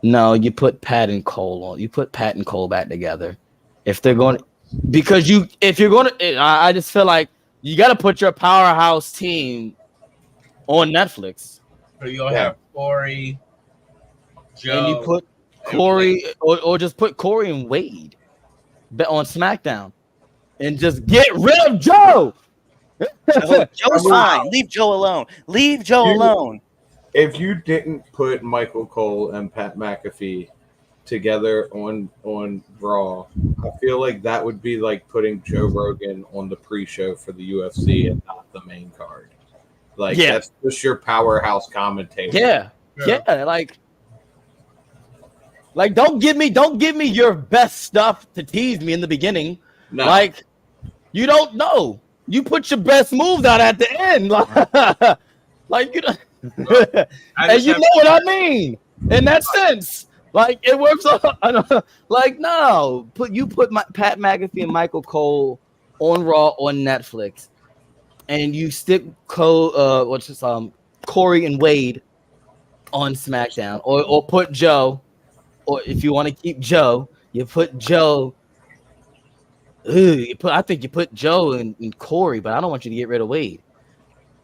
No, you put Pat and Cole on. You put Pat and Cole back together. If they're going, I just feel like you got to put your powerhouse team on Netflix. So you'll have Corey, Joe, and you put Corey, or just put Corey and Wade on SmackDown, and just get rid of Joe. Joe's fine. Leave Joe alone. If you didn't put Michael Cole and Pat McAfee together on Raw, I feel like that would be like putting Joe Rogan on the pre-show for the UFC and not the main card. Like Yeah. that's just your powerhouse commentator. Yeah. Like don't give me your best stuff to tease me in the beginning. No. Like you don't know. You put your best moves out at the end. Like you don't, and you know what I mean in that sense. Like it works. Like no, put Pat McAfee and Michael Cole on Raw on Netflix, and you stick Corey and Wade on SmackDown, or put Joe, or if you want to keep Joe, you put Joe. I think you put Joe and Corey, but I don't want you to get rid of Wade.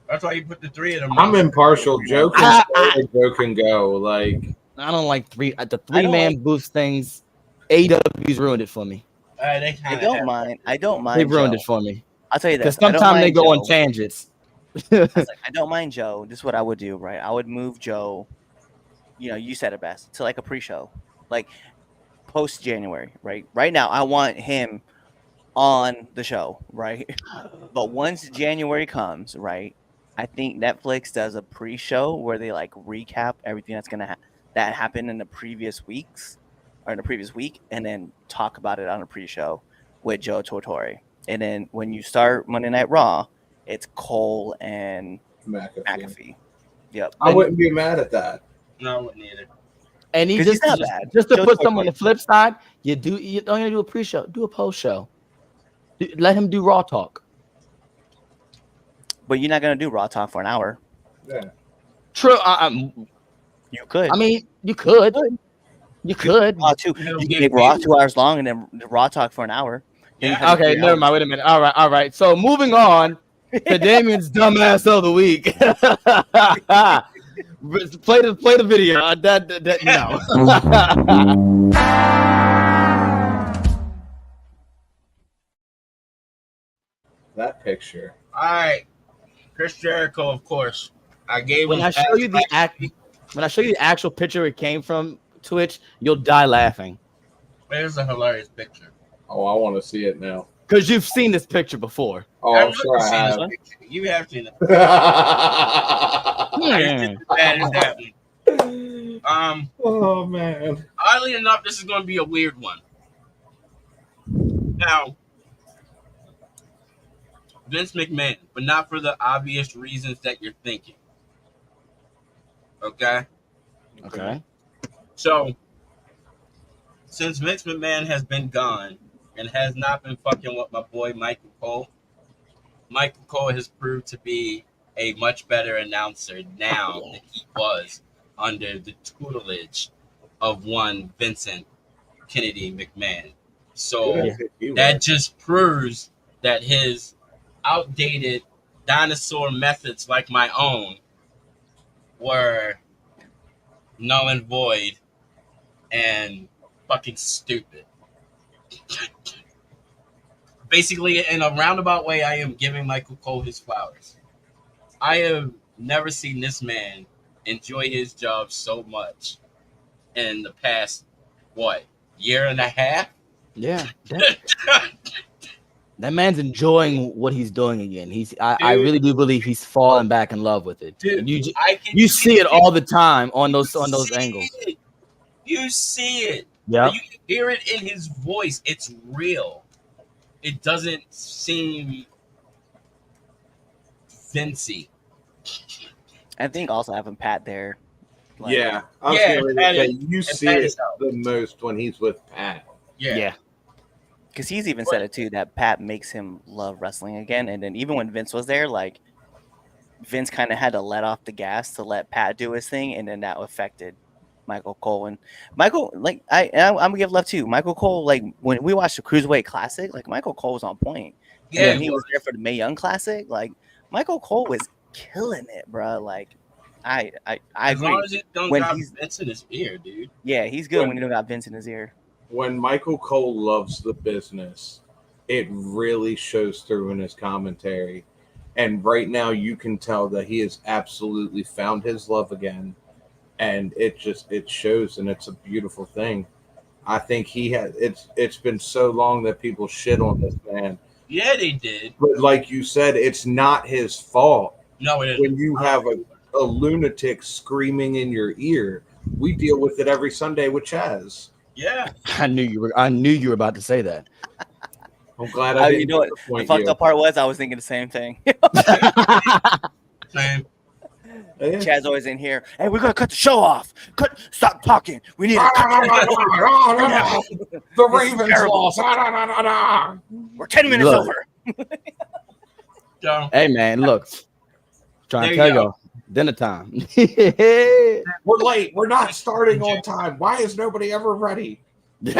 That's why you put the three of them. I'm impartial. Joe can stay, Joe can go. Like I don't like the three-man boost things. AEW's ruined it for me. I don't mind. They ruined Joe. it for me. I'll tell you this. Because sometimes they go on tangents. I don't mind Joe. This is what I would do, right? I would move Joe. You know, you said it best, to like a pre-show, like post January, right? Right now, I want him on the show, right? But once January comes, right? I think Netflix does a pre-show where they like recap everything that's gonna that happened in the previous weeks or in the previous week, and then talk about it on a pre-show with Joe Tortore. And then when you start Monday Night Raw, it's Cole and McAfee. Yep. I wouldn't be mad at that. No, I wouldn't either. And he just to put some on the flip side, you don't even do a pre-show, do a post-show. Let him do Raw talk. But you're not gonna do Raw talk for an hour. Yeah. True. You could. I mean, you could. You could. Raw you can make Raw 2 hours long and then Raw talk for an hour. Yeah. Okay, never mind. Wait a minute. All right. So moving on to Damien's dumbass of the week. Play the video. No. That picture. All right, Chris Jericho, of course. When I show you the actual picture it came from Twitch, you'll die laughing. There's a hilarious picture. Oh, I want to see it now. Because you've seen this picture before. Oh, I'm sure I have. You have seen it. Man. Bad as that one. Oh man. Oddly enough, this is going to be a weird one. Now, Vince McMahon, but not for the obvious reasons that you're thinking. Okay? So, since Vince McMahon has been gone and has not been fucking with my boy Michael Cole has proved to be a much better announcer now than he was under the tutelage of one Vincent Kennedy McMahon. So that just proves that his outdated dinosaur methods like my own were null and void and fucking stupid. Basically, in a roundabout way, I am giving Michael Cole his flowers. I have never seen this man enjoy his job so much in the past, year and a half? Yeah. That man's enjoying what he's doing again. I really do believe he's falling back in love with it. Dude, you see it all the time on those angles. You see it. Yeah. You can hear it in his voice. It's real. It doesn't seem Vincey. I think also having Pat there. Yeah. You see it the most when he's with Pat. Yeah. Because he's even said it too, that Pat makes him love wrestling again. And then even when Vince was there, like Vince kind of had to let off the gas to let Pat do his thing, and then that affected Michael Cole. And Michael, like I'm gonna give love too. Michael Cole, like when we watched the Cruiserweight Classic, like Michael Cole was on point. Yeah, and he was there for the Mae Young Classic. Like Michael Cole was killing it, bro. Like I agree. As long as it don't got Vince in his ear, dude. Yeah, he's good when he don't got Vince in his ear. When Michael Cole loves the business, it really shows through in his commentary. And right now you can tell that he has absolutely found his love again. And it shows, and it's a beautiful thing. I think he had it's been so long that people shit on this man. Yeah, they did. But like you said, it's not his fault. No, it isn't. When you have a lunatic screaming in your ear, we deal with it every Sunday with CHAZ. Yeah. I knew you were about to say that. I'm glad I didn't. You know what? The fucked up part was I was thinking the same thing. Same. Yeah. Chad's always in here. Hey, we're gonna cut the show off. Stop talking. We need to The Ravens lost. We're 10 minutes Look. over. So, Hey man, look. Trying to There tell you you, dinner time. We're late. We're not starting on time. Why is nobody ever ready? that's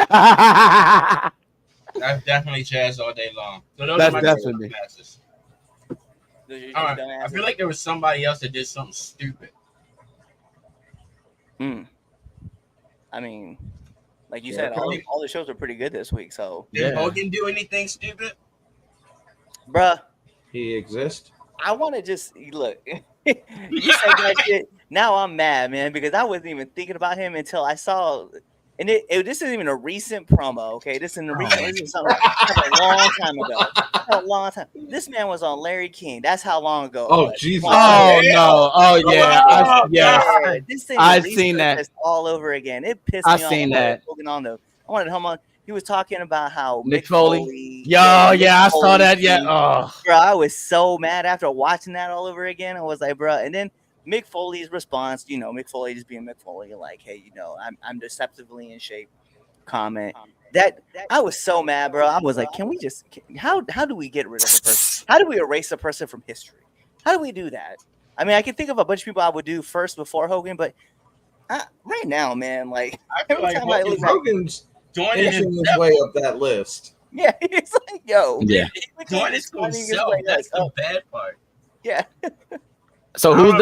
definitely CHAZ all day long. So those That's are my definitely. passes. All right. I feel like there was somebody else that did something stupid. I mean, like you said, all the shows are pretty good this week. So, Did Hogan do anything stupid? bruh, He exists. I want to just look. You said that shit. Now I'm mad, man, because I wasn't even thinking about him until I saw. And this isn't even a recent promo, okay? This isn't a recent. This is something a long time ago. A long time. This man was on Larry King. That's how long ago. Oh, it was. Jesus. Oh no! Oh yeah! Yeah, this thing I've was seen that. resurfaced all over again. It pissed I've me off. seen that. Hogan on the. I wanted to hum on. He was talking about how Mick Mick Foley? Foley. Yeah, I saw Foley that. Yeah. thing. Oh, Bro, I was so mad after watching that all over again. I was like, bro. And then Mick Foley's response, Mick Foley just being Mick Foley, like, hey, I'm deceptively in shape. Comment that I was so mad, bro. I was like, can we just how do we get rid of a person? How do we erase a person from history? How do we do that? I mean, I can think of a bunch of people I would do first before Hogan, but right now, man, like I feel every like time I look at Hogan's joining inching his himself. way up that list. yeah, it's like, yo, yeah. Joining himself. That's the bad part. yeah. So who's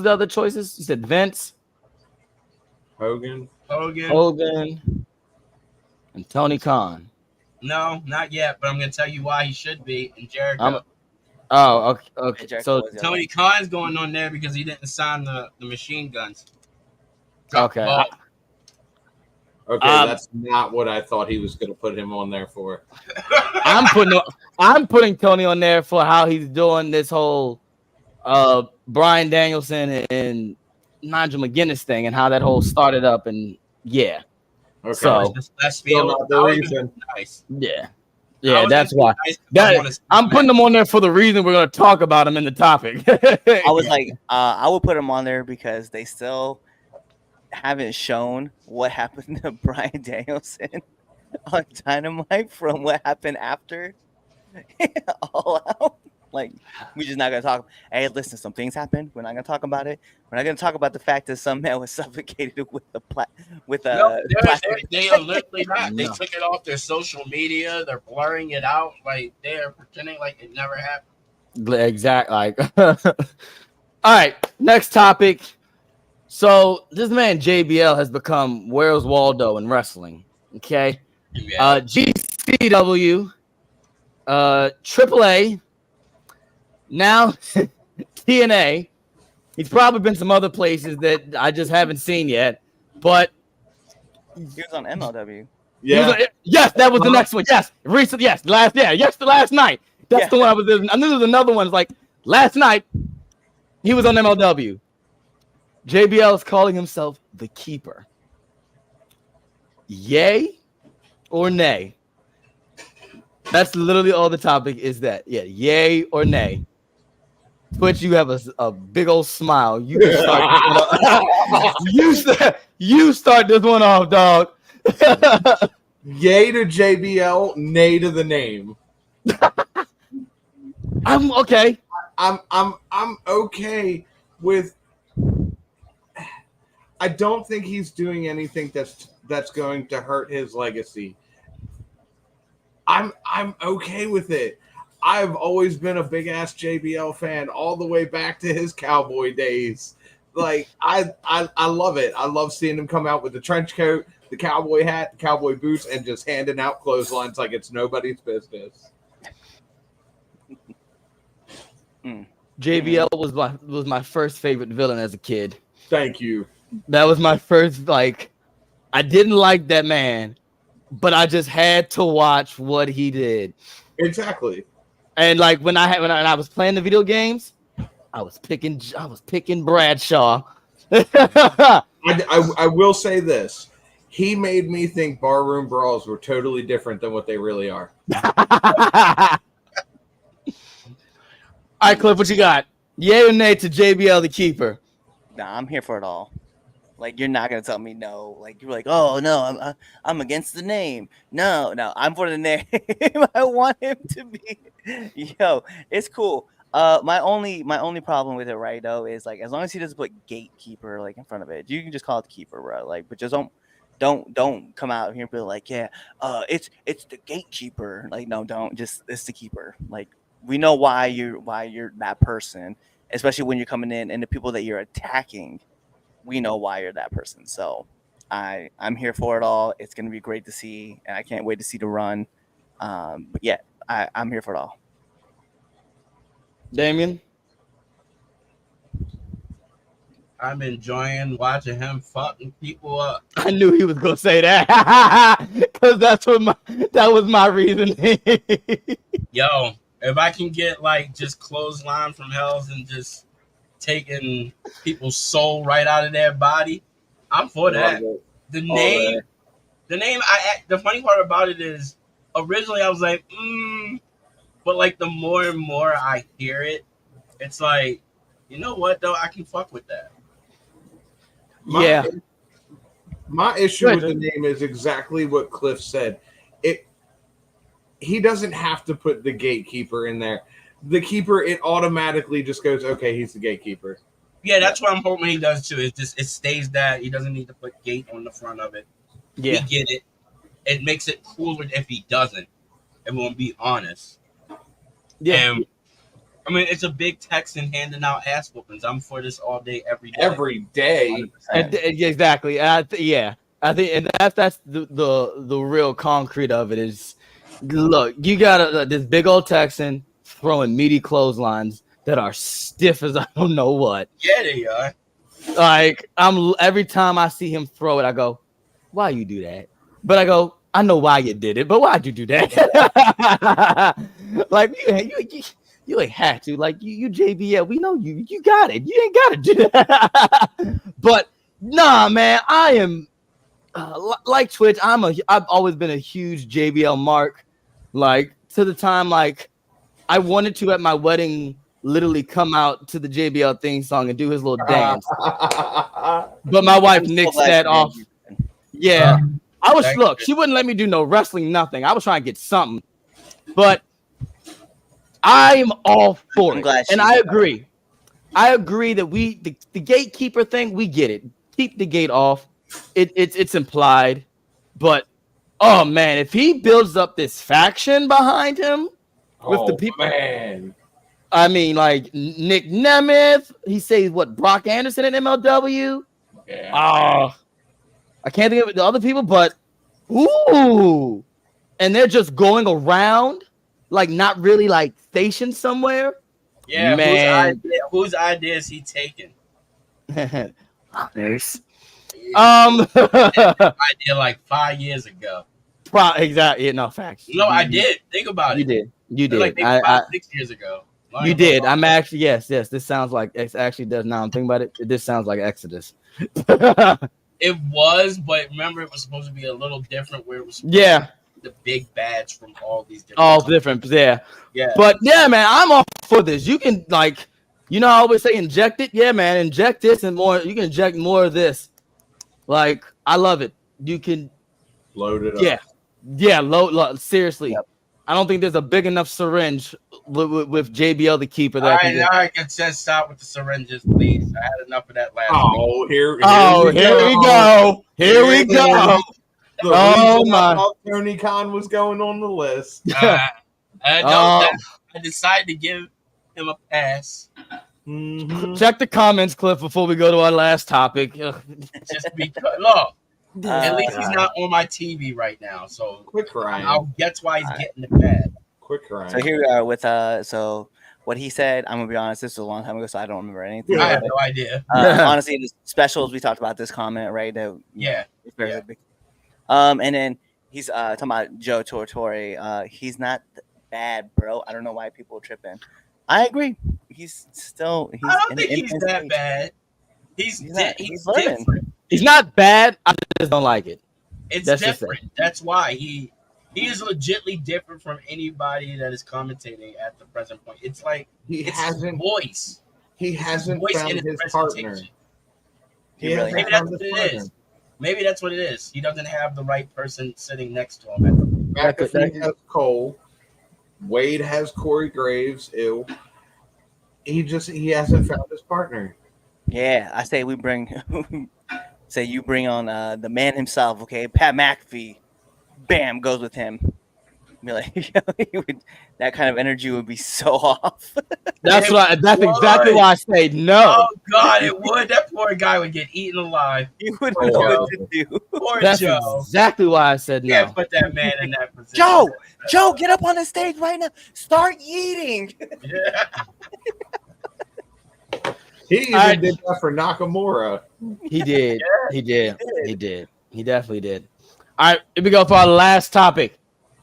the other choices? You said Vince, Hogan. Hogan, and Tony Khan. No, not yet. But I'm gonna tell you why he should be. And Jericho. Oh, okay. Jericho So was the Tony Khan's going on there because he didn't sign the machine guns. okay. Well, Okay, that's not what I thought he was going to put him on there for. I'm putting Tony on there for how he's doing this whole Bryan Danielson and Nigel McGuinness thing and how that whole started up, and yeah. Okay. So that's Still not the reason. Nice. yeah, that's why. I'm putting them on there for the reason we're going to talk about them in the topic. I was like, I would put them on there because they still haven't shown what happened to Bryan Danielson on Dynamite from what happened after All Out. Like, we're just not gonna talk. Hey, listen, some things happened. We're not gonna talk about it. We're not gonna talk about the fact that some man was suffocated with the they are literally not. They No. took it off their social media. They're blurring it out. Like they're pretending like it never happened. Exactly. Like, all right, next topic. So this man JBL has become Where's Waldo in wrestling. Okay, GCW, AAA, now TNA. He's probably been some other places that I just haven't seen yet, but he was on MLW. Yeah. Yes, that was the next one. Yes, recent. Yes, the last night. That's the one I was. I knew there was another one. Like last night, he was on MLW. JBL is calling himself the Keeper. Yay or nay? That's literally all the topic is that. Yeah, yay or nay. Twitch, you have a big old smile. You can start. you start this one off, dog. Yay to JBL, nay to the name. I'm okay. I'm okay with. I don't think he's doing anything that's going to hurt his legacy. I'm okay with it. I've always been a big ass JBL fan all the way back to his cowboy days. Like I love it. I love seeing him come out with the trench coat, the cowboy hat, the cowboy boots, and just handing out clotheslines like it's nobody's business. JBL was my first favorite villain as a kid. Thank you. That was my first like I didn't like that man, but I just had to watch what he did. Exactly. And like when I was playing the video games, I was picking Bradshaw. I will say this. He made me think barroom brawls were totally different than what they really are. All right, Cliff, what you got? Yay or nay to JBL the keeper? Nah, I'm here for it all. Like, you're not gonna tell me no. Like, you're like, oh no, I'm against the name. No, I'm for the name. I want him to be. Yo, it's cool. My only problem with it, right, though, is like as long as he doesn't put gatekeeper like in front of it, you can just call it the keeper, bro. Like, but just don't come out here and be like, yeah, it's the gatekeeper. Like, no, don't. Just it's the keeper. Like, we know why you're that person, especially when you're coming in and the people that you're attacking. We know why you're that person. So I'm here for it all. It's gonna be great to see, and I can't wait to see the run. But yeah, I'm here for it all. Damien? I'm enjoying watching him fucking people up. I knew he was gonna say that because that was my reasoning. Yo, if I can get like just clothesline from Hells and just taking people's soul right out of their body, I'm for that. The name. The funny part about it is, originally I was like, but like the more and more I hear it, it's like, you know what though, I can fuck with that. My issue with the name is exactly what Cliff said. He doesn't have to put the gatekeeper in there. The keeper, it automatically just goes, okay, he's the gatekeeper. Yeah, that's what I'm hoping he does too. It stays that he doesn't need to put gate on the front of it. Yeah, we get it. It makes it cooler if he doesn't. And we'll be honest. Yeah. And, I mean, it's a big Texan handing out ass whoopings. I'm for this all day, every day. Every day. Exactly. I think, and that's the real concrete of it is. Look, you got this big old Texan throwing meaty clotheslines that are stiff as I don't know what. Yeah, they are. Like every time I see him throw it, I go, "Why you do that?" But I go, "I know why you did it, but why'd you do that?" Like you ain't had to. Like you JBL, we know you got it. You ain't got to do that. But nah, man, I am like Twitch. I've always been a huge JBL mark. Like to the time, like I wanted to at my wedding literally come out to the JBL theme song and do his little dance. But my wife nixed that off. Yeah. She wouldn't let me do no wrestling, nothing. I was trying to get something. But I'm all for it. And I agree. I agree that the gatekeeper thing, we get it. Keep the gate off. It's implied. But oh man, if he builds up this faction behind him with the people, man. I mean, like Nick Nemeth, he says what Brock Anderson at MLW. Yeah. I can't think of the other people, but ooh, and they're just going around, like not really like stationed somewhere. Yeah, man. Whose idea is he taking? There's idea like 5 years ago. Exactly. No facts. No, I did. Think about it. You did. Like 6 years ago. You did. I'm actually yes. This sounds like it actually does. Now I'm thinking about it. This sounds like Exodus. It was, but remember, it was supposed to be a little different. Where it was the big badge from all these different. Yeah. But yeah, man, I'm all for this. You can like, I always say inject it. Yeah, man, inject this and more. You can inject more of this. Like, I love it. You can load it up. Yeah. Load. Seriously. Yep. I don't think there's a big enough syringe with JBL the keeper. All right, just stop with the syringes, please. I had enough of that last week. Here we go. Here we go. Oh my! Tony Khan was going on the list. I decided to give him a pass. Mm-hmm. Check the comments, Cliff, before we go to our last topic. Just because, look. At least he's not on my TV right now, so quick Ryan. That's why he's getting the pad. Quick Ryan. So here we are with so what he said. I'm gonna be honest. This was a long time ago, so I don't remember anything. I have about no idea. it. Honestly, in the specials we talked about this comment, right? That, Yeah. it's very Yeah. big. And then he's talking about Joe Tortore. He's not bad, bro. I don't know why people are tripping. I agree. He's still. He's I don't in think the he's infant that stage. bad. He's He's learning. different. He's not bad. I just don't like it. It's That's just different. That's why he is legitly different from anybody that is commentating at the present point. It's like He it's hasn't. his voice. He hasn't Voice found in his his partner. presentation. He really Maybe hasn't that's found what his it partner. is. Maybe that's what it is. He doesn't have the right person sitting next to him. At the McAfee has Cole. Wade has Corey Graves. Ew. He hasn't found his partner. Yeah, I say we bring. Say you bring on the man himself, okay? Pat McAfee. Bam, goes with him. Be like, that kind of energy would be so off. That's It that's would. exactly why I say no. Oh God, it would. That poor guy would get eaten alive. You would Poor know Joe. what to do. Poor That's Joe. exactly why I said Can't no. put that man in that position. Joe, get up on the stage right now. Start eating. Yeah. He even Alright. did that for Nakamura. He did. He did. He did. He definitely did. All right, here we go for our last topic.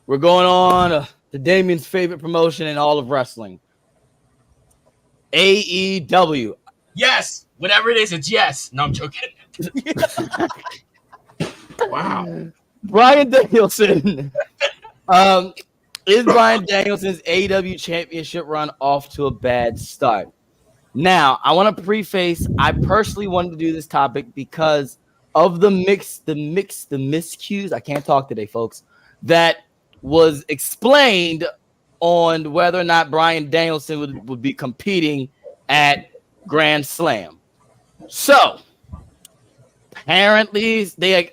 We're going on to Damien's favorite promotion in all of wrestling. AEW. Yes. Whatever it is, it's yes. No, I'm joking. Wow. Bryan Danielson. Is Bryan Danielson's AEW championship run off to a bad start? Now, I want to preface, I personally wanted to do this topic because of the miscues, I can't talk today, folks, that was explained on whether or not Bryan Danielson would be competing at Grand Slam. So, apparently,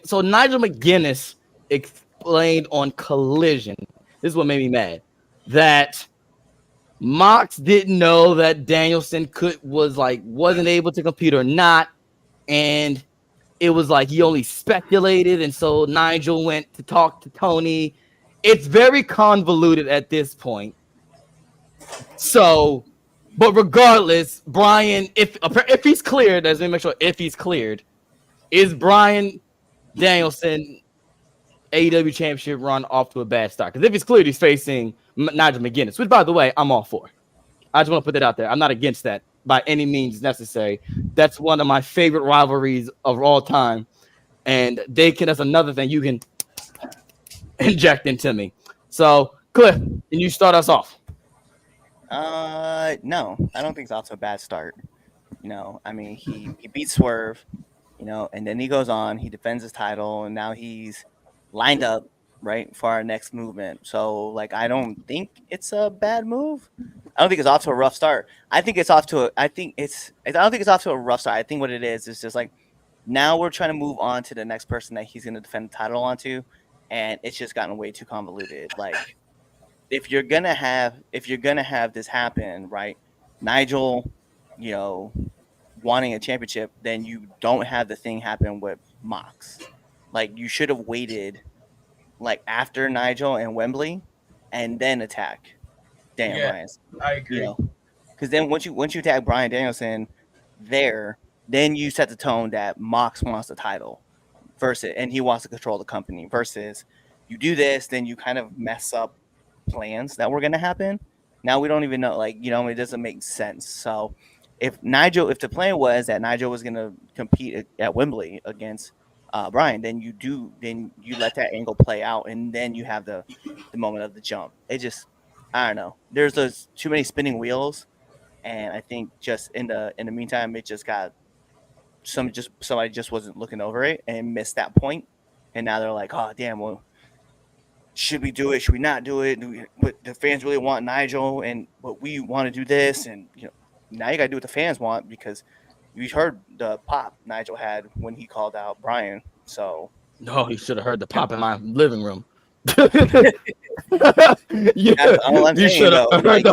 so Nigel McGuinness explained on Collision, this is what made me mad, that Mox didn't know that Danielson wasn't able to compete or not, and it was like he only speculated, and so Nigel went to talk to Tony. It's very convoluted at this point. So, but regardless, Bryan, if he's cleared, let me make sure if he's cleared, is Bryan Danielson AEW championship run off to a bad start? Because if he's cleared, he's facing Nigel McGuinness, which, by the way, I'm all for. I just want to put that out there. I'm not against that by any means necessary. That's one of my favorite rivalries of all time. And that's another thing you can inject into me. So, Cliff, can you start us off? No, I don't think it's off to a bad start. I mean, he beats Swerve, and then he goes on, he defends his title, and now he's lined up, right, for our next movement. So, I don't think it's a bad move. I don't think it's off to a rough start. I don't think it's off to a rough start. I think what it is just now we're trying to move on to the next person that he's going to defend the title onto, and it's just gotten way too convoluted. If you're gonna have this happen, right? Nigel, wanting a championship, then you don't have the thing happen with Mox. You should have waited, after Nigel and Wembley, and then attack Daniel Bryan. I agree. Because then once you attack Bryan Danielson there, then you set the tone that Mox wants the title and he wants to control the company. Versus you do this, then you kind of mess up plans that were going to happen. Now we don't even know, it doesn't make sense. So if the plan was that Nigel was going to compete at Wembley against Bryan, then you let that angle play out, and then you have the moment of the jump. It just, I don't know. There's those too many spinning wheels, and I think just in the meantime, it just got somebody just wasn't looking over it and missed that point, and now they're like, oh damn, well, should we do it? Should we not do it? But the fans really want Nigel, but we want to do this, and now you got to do what the fans want, because you heard the pop Nigel had when he called out Bryan. So No, you should have heard the pop in my living room. That's all I'm You saying, should have though. heard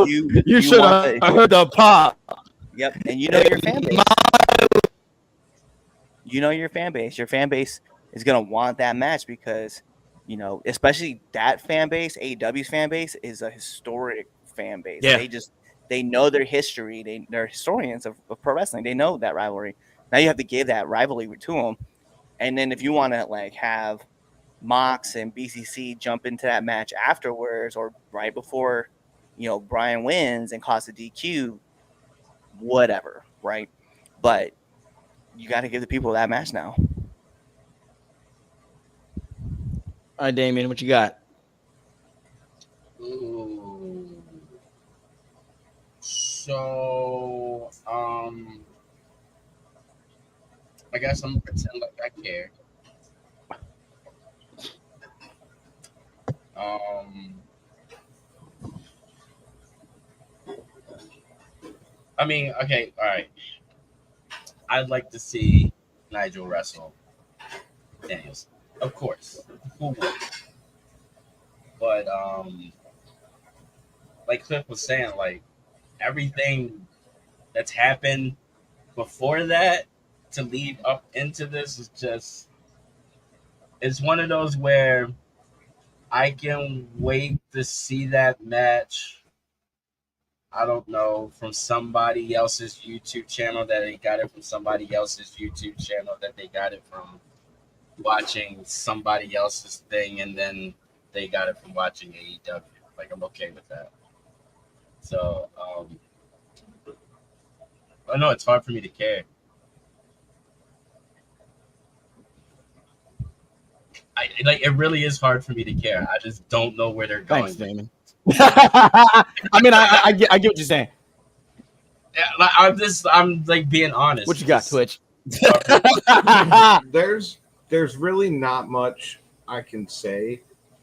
you should have heard the pop. Yep, and your fan base. Your fan base. Your fan base is gonna want that match because, especially that fan base, AEW's fan base is a historic fan base. Yeah. They know their history. They're historians of pro wrestling. They know that rivalry. Now you have to give that rivalry to them. And then if you want to like have Mox and BCC jump into that match afterwards or right before, Bryan wins and cause a DQ, whatever, right? But you got to give the people that match now. All right, Damien, what you got? Ooh. So, I guess I'm gonna pretend like I care. I mean, okay, all right. I'd like to see Nigel wrestle Daniels, of course. Who would? But like Cliff was saying, like everything that's happened before that to lead up into this is just, it's one of those where I can wait to see that match. I don't know, from somebody else's YouTube channel that they got it from somebody else's YouTube channel that they got it from watching somebody else's thing, and then they got it from watching AEW. Like, I'm okay with that. So, I know it's hard for me to care. It really is hard for me to care. I just don't know where they're going. Thanks, Damon. I mean, I get what you're saying. Yeah, like, I'm like being honest. What you got, Twitch? There's really not much I can say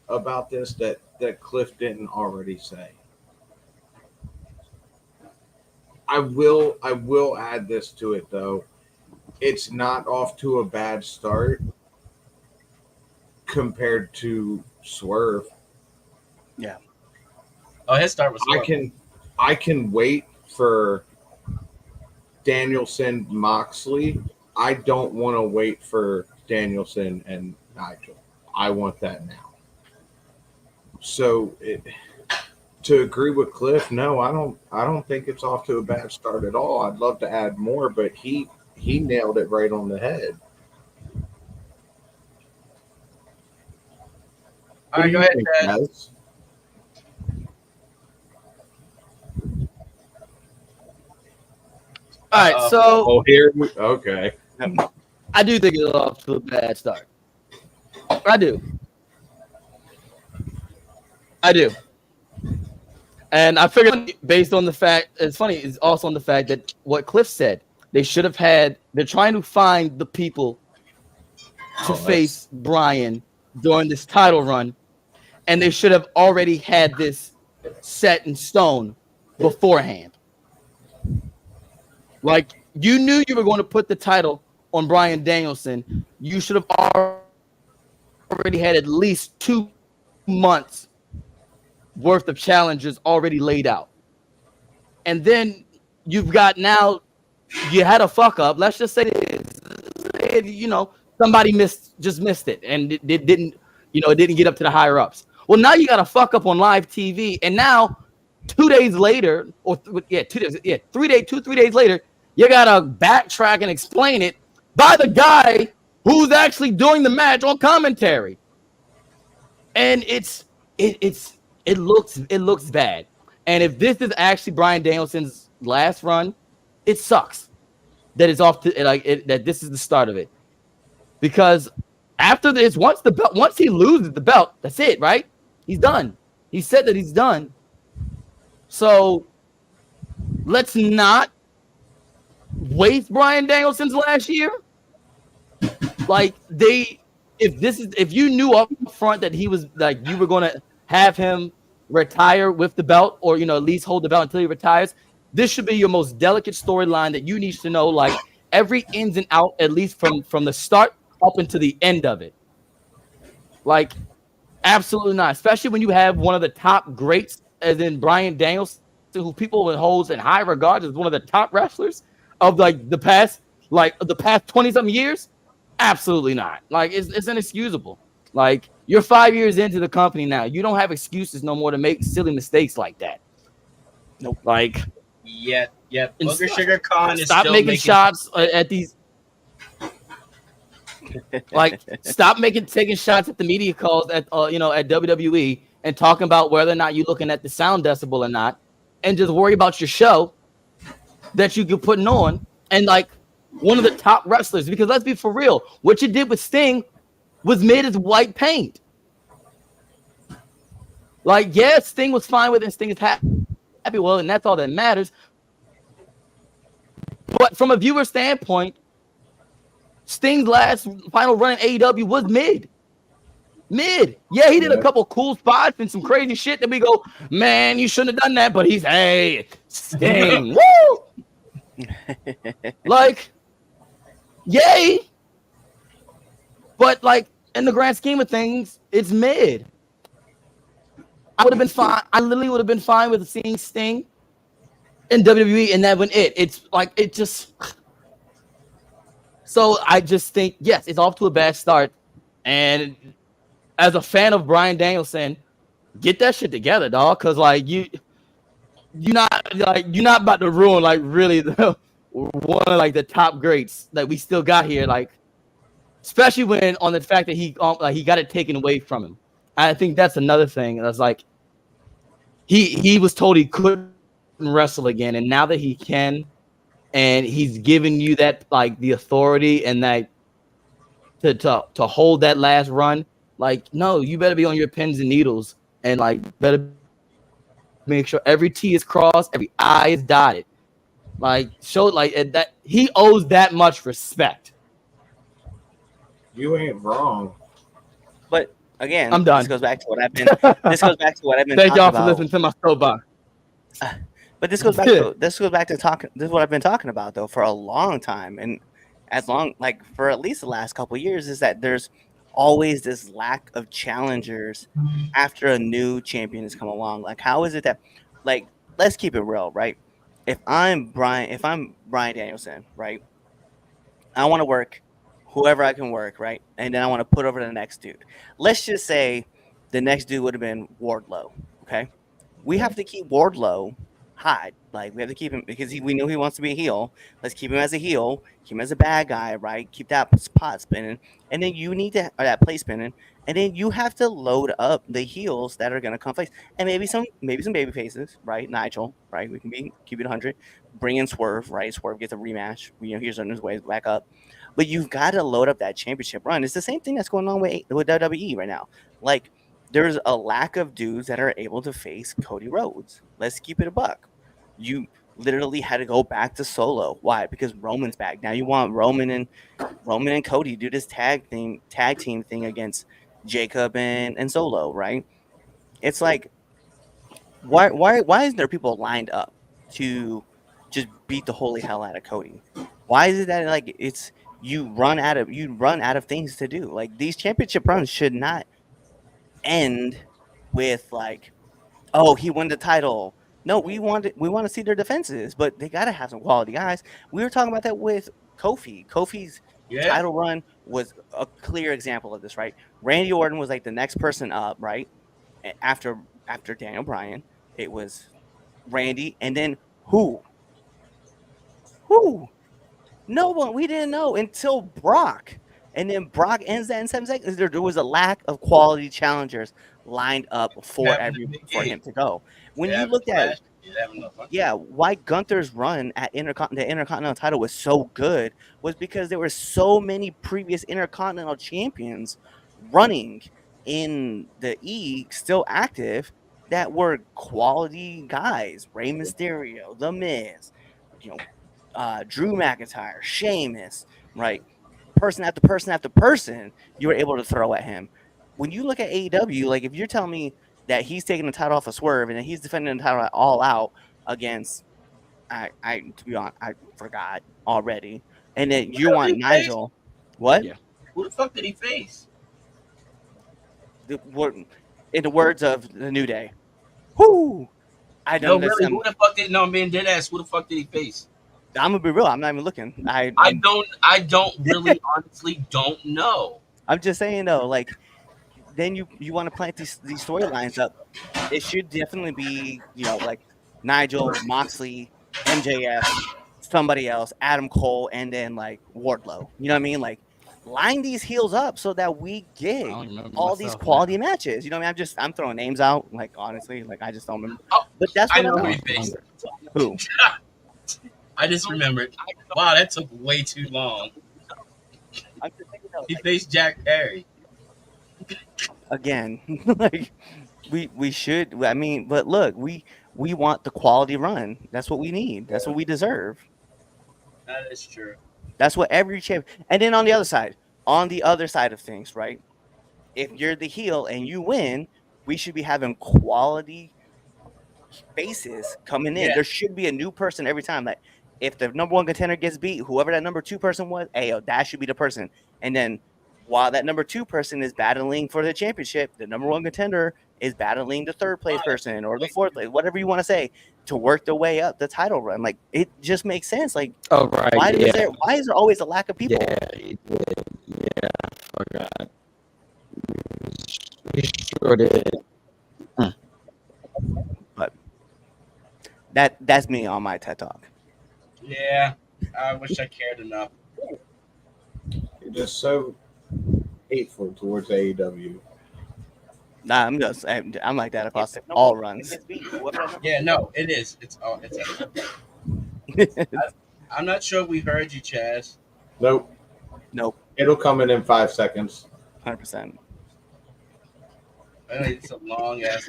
about this that Cliff didn't already say. I will add this to it though. It's not off to a bad start compared to Swerve. Yeah. Oh, his start was slow. I can wait for Danielson Moxley. I don't want to wait for Danielson and Nigel. I want that now. So to agree with Cliff, no, I don't think it's off to a bad start at all. I'd love to add more, but he nailed it right on the head. All right, go ahead, Chaz. All right, so okay. I do think it's off to a bad start. I do. And I figured based on the fact, it's funny, it's also on the fact that what Cliff said, they should have had, they're trying to find the people to face Bryan during this title run, and they should have already had this set in stone beforehand. Like, you knew you were going to put the title on Bryan Danielson. You should have already had at least 2 months worth of challenges already laid out. And then you've got now, you had a fuck up. Let's just say, somebody missed it, and it didn't get up to the higher ups. Well, now you got a fuck up on live TV, and now 2 days later, or 3 days later, you gotta backtrack and explain it by the guy who's actually doing the match on commentary, and it looks bad. And if this is actually Bryan Danielson's last run, it sucks that it's off to that this is the start of it, because after this, once he loses the belt, that's it, right? He's done. He said that he's done. So let's not waste Bryan Danielson's last year. Like, if you knew up front that he was, like, you were going to have him retire with the belt, or at least hold the belt until he retires, this should be your most delicate storyline that you need to know, like, every ins and out, at least from the start up into the end of it. Like, absolutely not. Especially when you have one of the top greats, as in Bryan Danielson, who people hold in high regard as one of the top wrestlers of the past 20-something years. Absolutely not. Like, it's inexcusable. Like, you're 5 years into the company now. You don't have excuses no more to make silly mistakes like that. Like, Yeah. and Booger Sugar Khan is stop still making shots at these. Like, stop taking shots at the media calls at at WWE and talking about whether or not you're looking at the sound decibel or not, and just worry about your show that you're putting on, and like one of the top wrestlers. Because let's be for real, what you did with Sting was made as white paint. Like, yeah, Sting was fine with it. Sting is happy. Well, and that's all that matters. But from a viewer standpoint, Sting's last final run in AEW was mid. Yeah, he did a couple cool spots and some crazy shit that we go, man, you shouldn't have done that. But he's, hey, Sting, woo! Like, yay! But like in the grand scheme of things, it's mid. I would have been fine. I literally would have been fine with seeing Sting in WWE, and that when it's like it just. So I just think, yes, it's off to a bad start. And as a fan of Bryan Danielson, get that shit together, dog. Cause like you're not about to ruin like really one of like the top greats that we still got here. Like, especially when on the fact that he got it taken away from him. I think that's another thing. That's like he was told he couldn't wrestle again, and now that he can. And he's giving you that like the authority and that to hold that last run. Like, no, you better be on your pins and needles and like better make sure every T is crossed, every I is dotted. Like, show like that he owes that much respect. You ain't wrong. But again, I'm done. This goes back to what I've been. Thank y'all for listening to my soapbox. But this goes back to talking. This is what I've been talking about though for a long time, and for at least the last couple of years, is that there's always this lack of challengers after a new champion has come along. Like, how is it that, like, let's keep it real, right? If I'm Bryan Danielson, right, I want to work whoever I can work, right, and then I want to put over the next dude. Let's just say the next dude would have been Wardlow. Okay, we have to keep Wardlow hide. Like, we have to keep him because we know he wants to be a heel. Let's keep him as a heel, keep him as a bad guy, right? Keep that spot spinning, and then you need to that play spinning, and then you have to load up the heels that are gonna come face, and maybe some baby faces, right? Nigel, right? We can keep it 100. Bring in Swerve, right? Swerve gets a rematch. Here's on his way back up, but you've got to load up that championship run. It's the same thing that's going on with WWE right now. Like, there's a lack of dudes that are able to face Cody Rhodes. Let's keep it a buck. You literally had to go back to Solo. Why? Because Roman's back. Now you want Roman and Cody to do this tag team thing against Jacob and Solo, right? It's like, why isn't there people lined up to just beat the holy hell out of Cody? Why is it that like it's you run out of things to do? Like, these championship runs should not end with like, oh, he won the title. No, we want to see their defenses, but they got to have some quality guys. We were talking about that with Kofi. Kofi's title run was a clear example of this, right? Randy Orton was like the next person up, right? After Daniel Bryan, it was Randy, and then who? No one. We didn't know until Brock. And then Brock ends that in 7 seconds. There was a lack of quality challengers lined up for him to go. When you looked at why Gunther's run at the Intercontinental title was so good was because there were so many previous Intercontinental champions running in the E still active that were quality guys. Rey Mysterio, The Miz, Drew McIntyre, Sheamus, right? Person after person after person you were able to throw at him. When you look at AEW, like, if you're telling me that he's taking the title off of Swerve and that he's defending the title all out against, to be honest, I forgot already, and then you want Nigel, what? Yeah. Who the fuck did he face? In the words of the New Day, who? I don't know. Really, who the fuck did? No, man, dead ass. Who the fuck did he face? I'm gonna be real. I'm not even looking. I don't really honestly don't know. I'm just saying though, like, then you want to plant these storylines up. It should definitely be, like, Nigel, Moxley, MJF, somebody else, Adam Cole, and then like Wardlow. You know what I mean? Like line these heels up so that we get I don't remember all these myself quality now. matches. You know what I mean? I'm throwing names out. Like honestly, like I just don't remember. Oh, But that's I what know I'm who he doing. faced. Who? I just remembered. Wow, that took way too long. I'm just thinking of, He like, faced Jack Perry. again, like we should. I mean, but look, we want the quality run. That's what we need. That's what we deserve. That is true. That's what every champ. And then on the other side of things, right? If you're the heel and you win, we should be having quality faces coming in. Yeah. There should be a new person every time. Like if the number one contender gets beat, whoever that number two person was, hey, yo, that should be the person. And then while that number two person is battling for the championship, the number one contender is battling the third place person or the fourth place, whatever you want to say, to work their way up the title run. Like it just makes sense. Like Oh right. why yeah. is there always a lack of people? Yeah, he did. Yeah, I forgot. We sure did. But that's me on my TED Talk. Yeah. I wish I cared enough. You're just so hateful towards AEW. Nah, I'm like that across all runs. Yeah, no, it is. It's I'm not sure we heard you, Chaz. Nope. Nope, It'll come in 5 seconds. 100%. I mean, it's a long ass.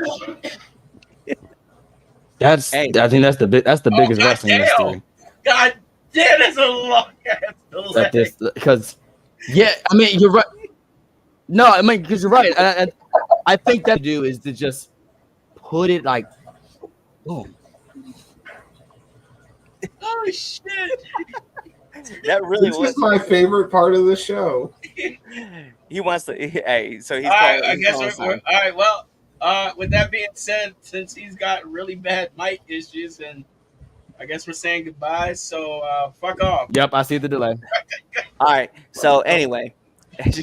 I think that's the biggest God wrestling damn! history. God damn, that's a long ass. That this because I mean you're right. No, I mean because you're right. I think that to do is to just put it like boom. Oh shit! That really This was. is my favorite part of the show. He wants to. Hey, so he's. All right, calling- I he's guess calling we're sign. all right. Well, with that being said, since he's got really bad mic issues, and I guess we're saying goodbye. So fuck off. Yep, I see the delay. All right. So anyway, thank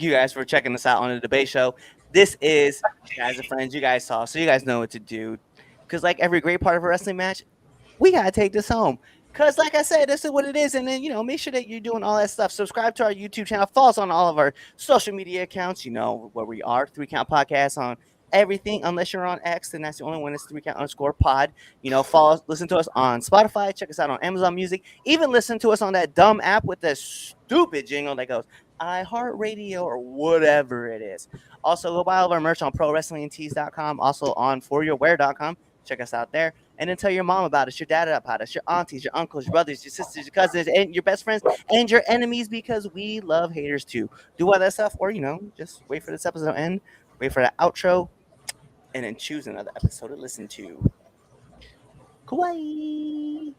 you guys for checking us out on the debate show. This is Guys and Friends. You guys saw, so you guys know what to do. Because like every great part of a wrestling match, we gotta take this home. Because like I said, this is what it is. And then make sure that you're doing all that stuff. Subscribe to our YouTube channel. Follow us on all of our social media accounts. You know where we are. 3 Count Podcast on everything, unless you're on X, and that's the only one. It's 3count_pod. Follow us, listen to us on Spotify. Check us out on Amazon Music. Even listen to us on that dumb app with the stupid jingle that goes iHeartRadio or whatever it is. Also, go buy all of our merch on ProWrestlingTees.com. Also on ForYourWear.com. Check us out there. And then tell your mom about us, your dad about us, your aunties, your uncles, your brothers, your sisters, your cousins, and your best friends, and your enemies, because we love haters too. Do all that stuff, or just wait for this episode to end, wait for the outro, and then choose another episode to listen to. Kawaii.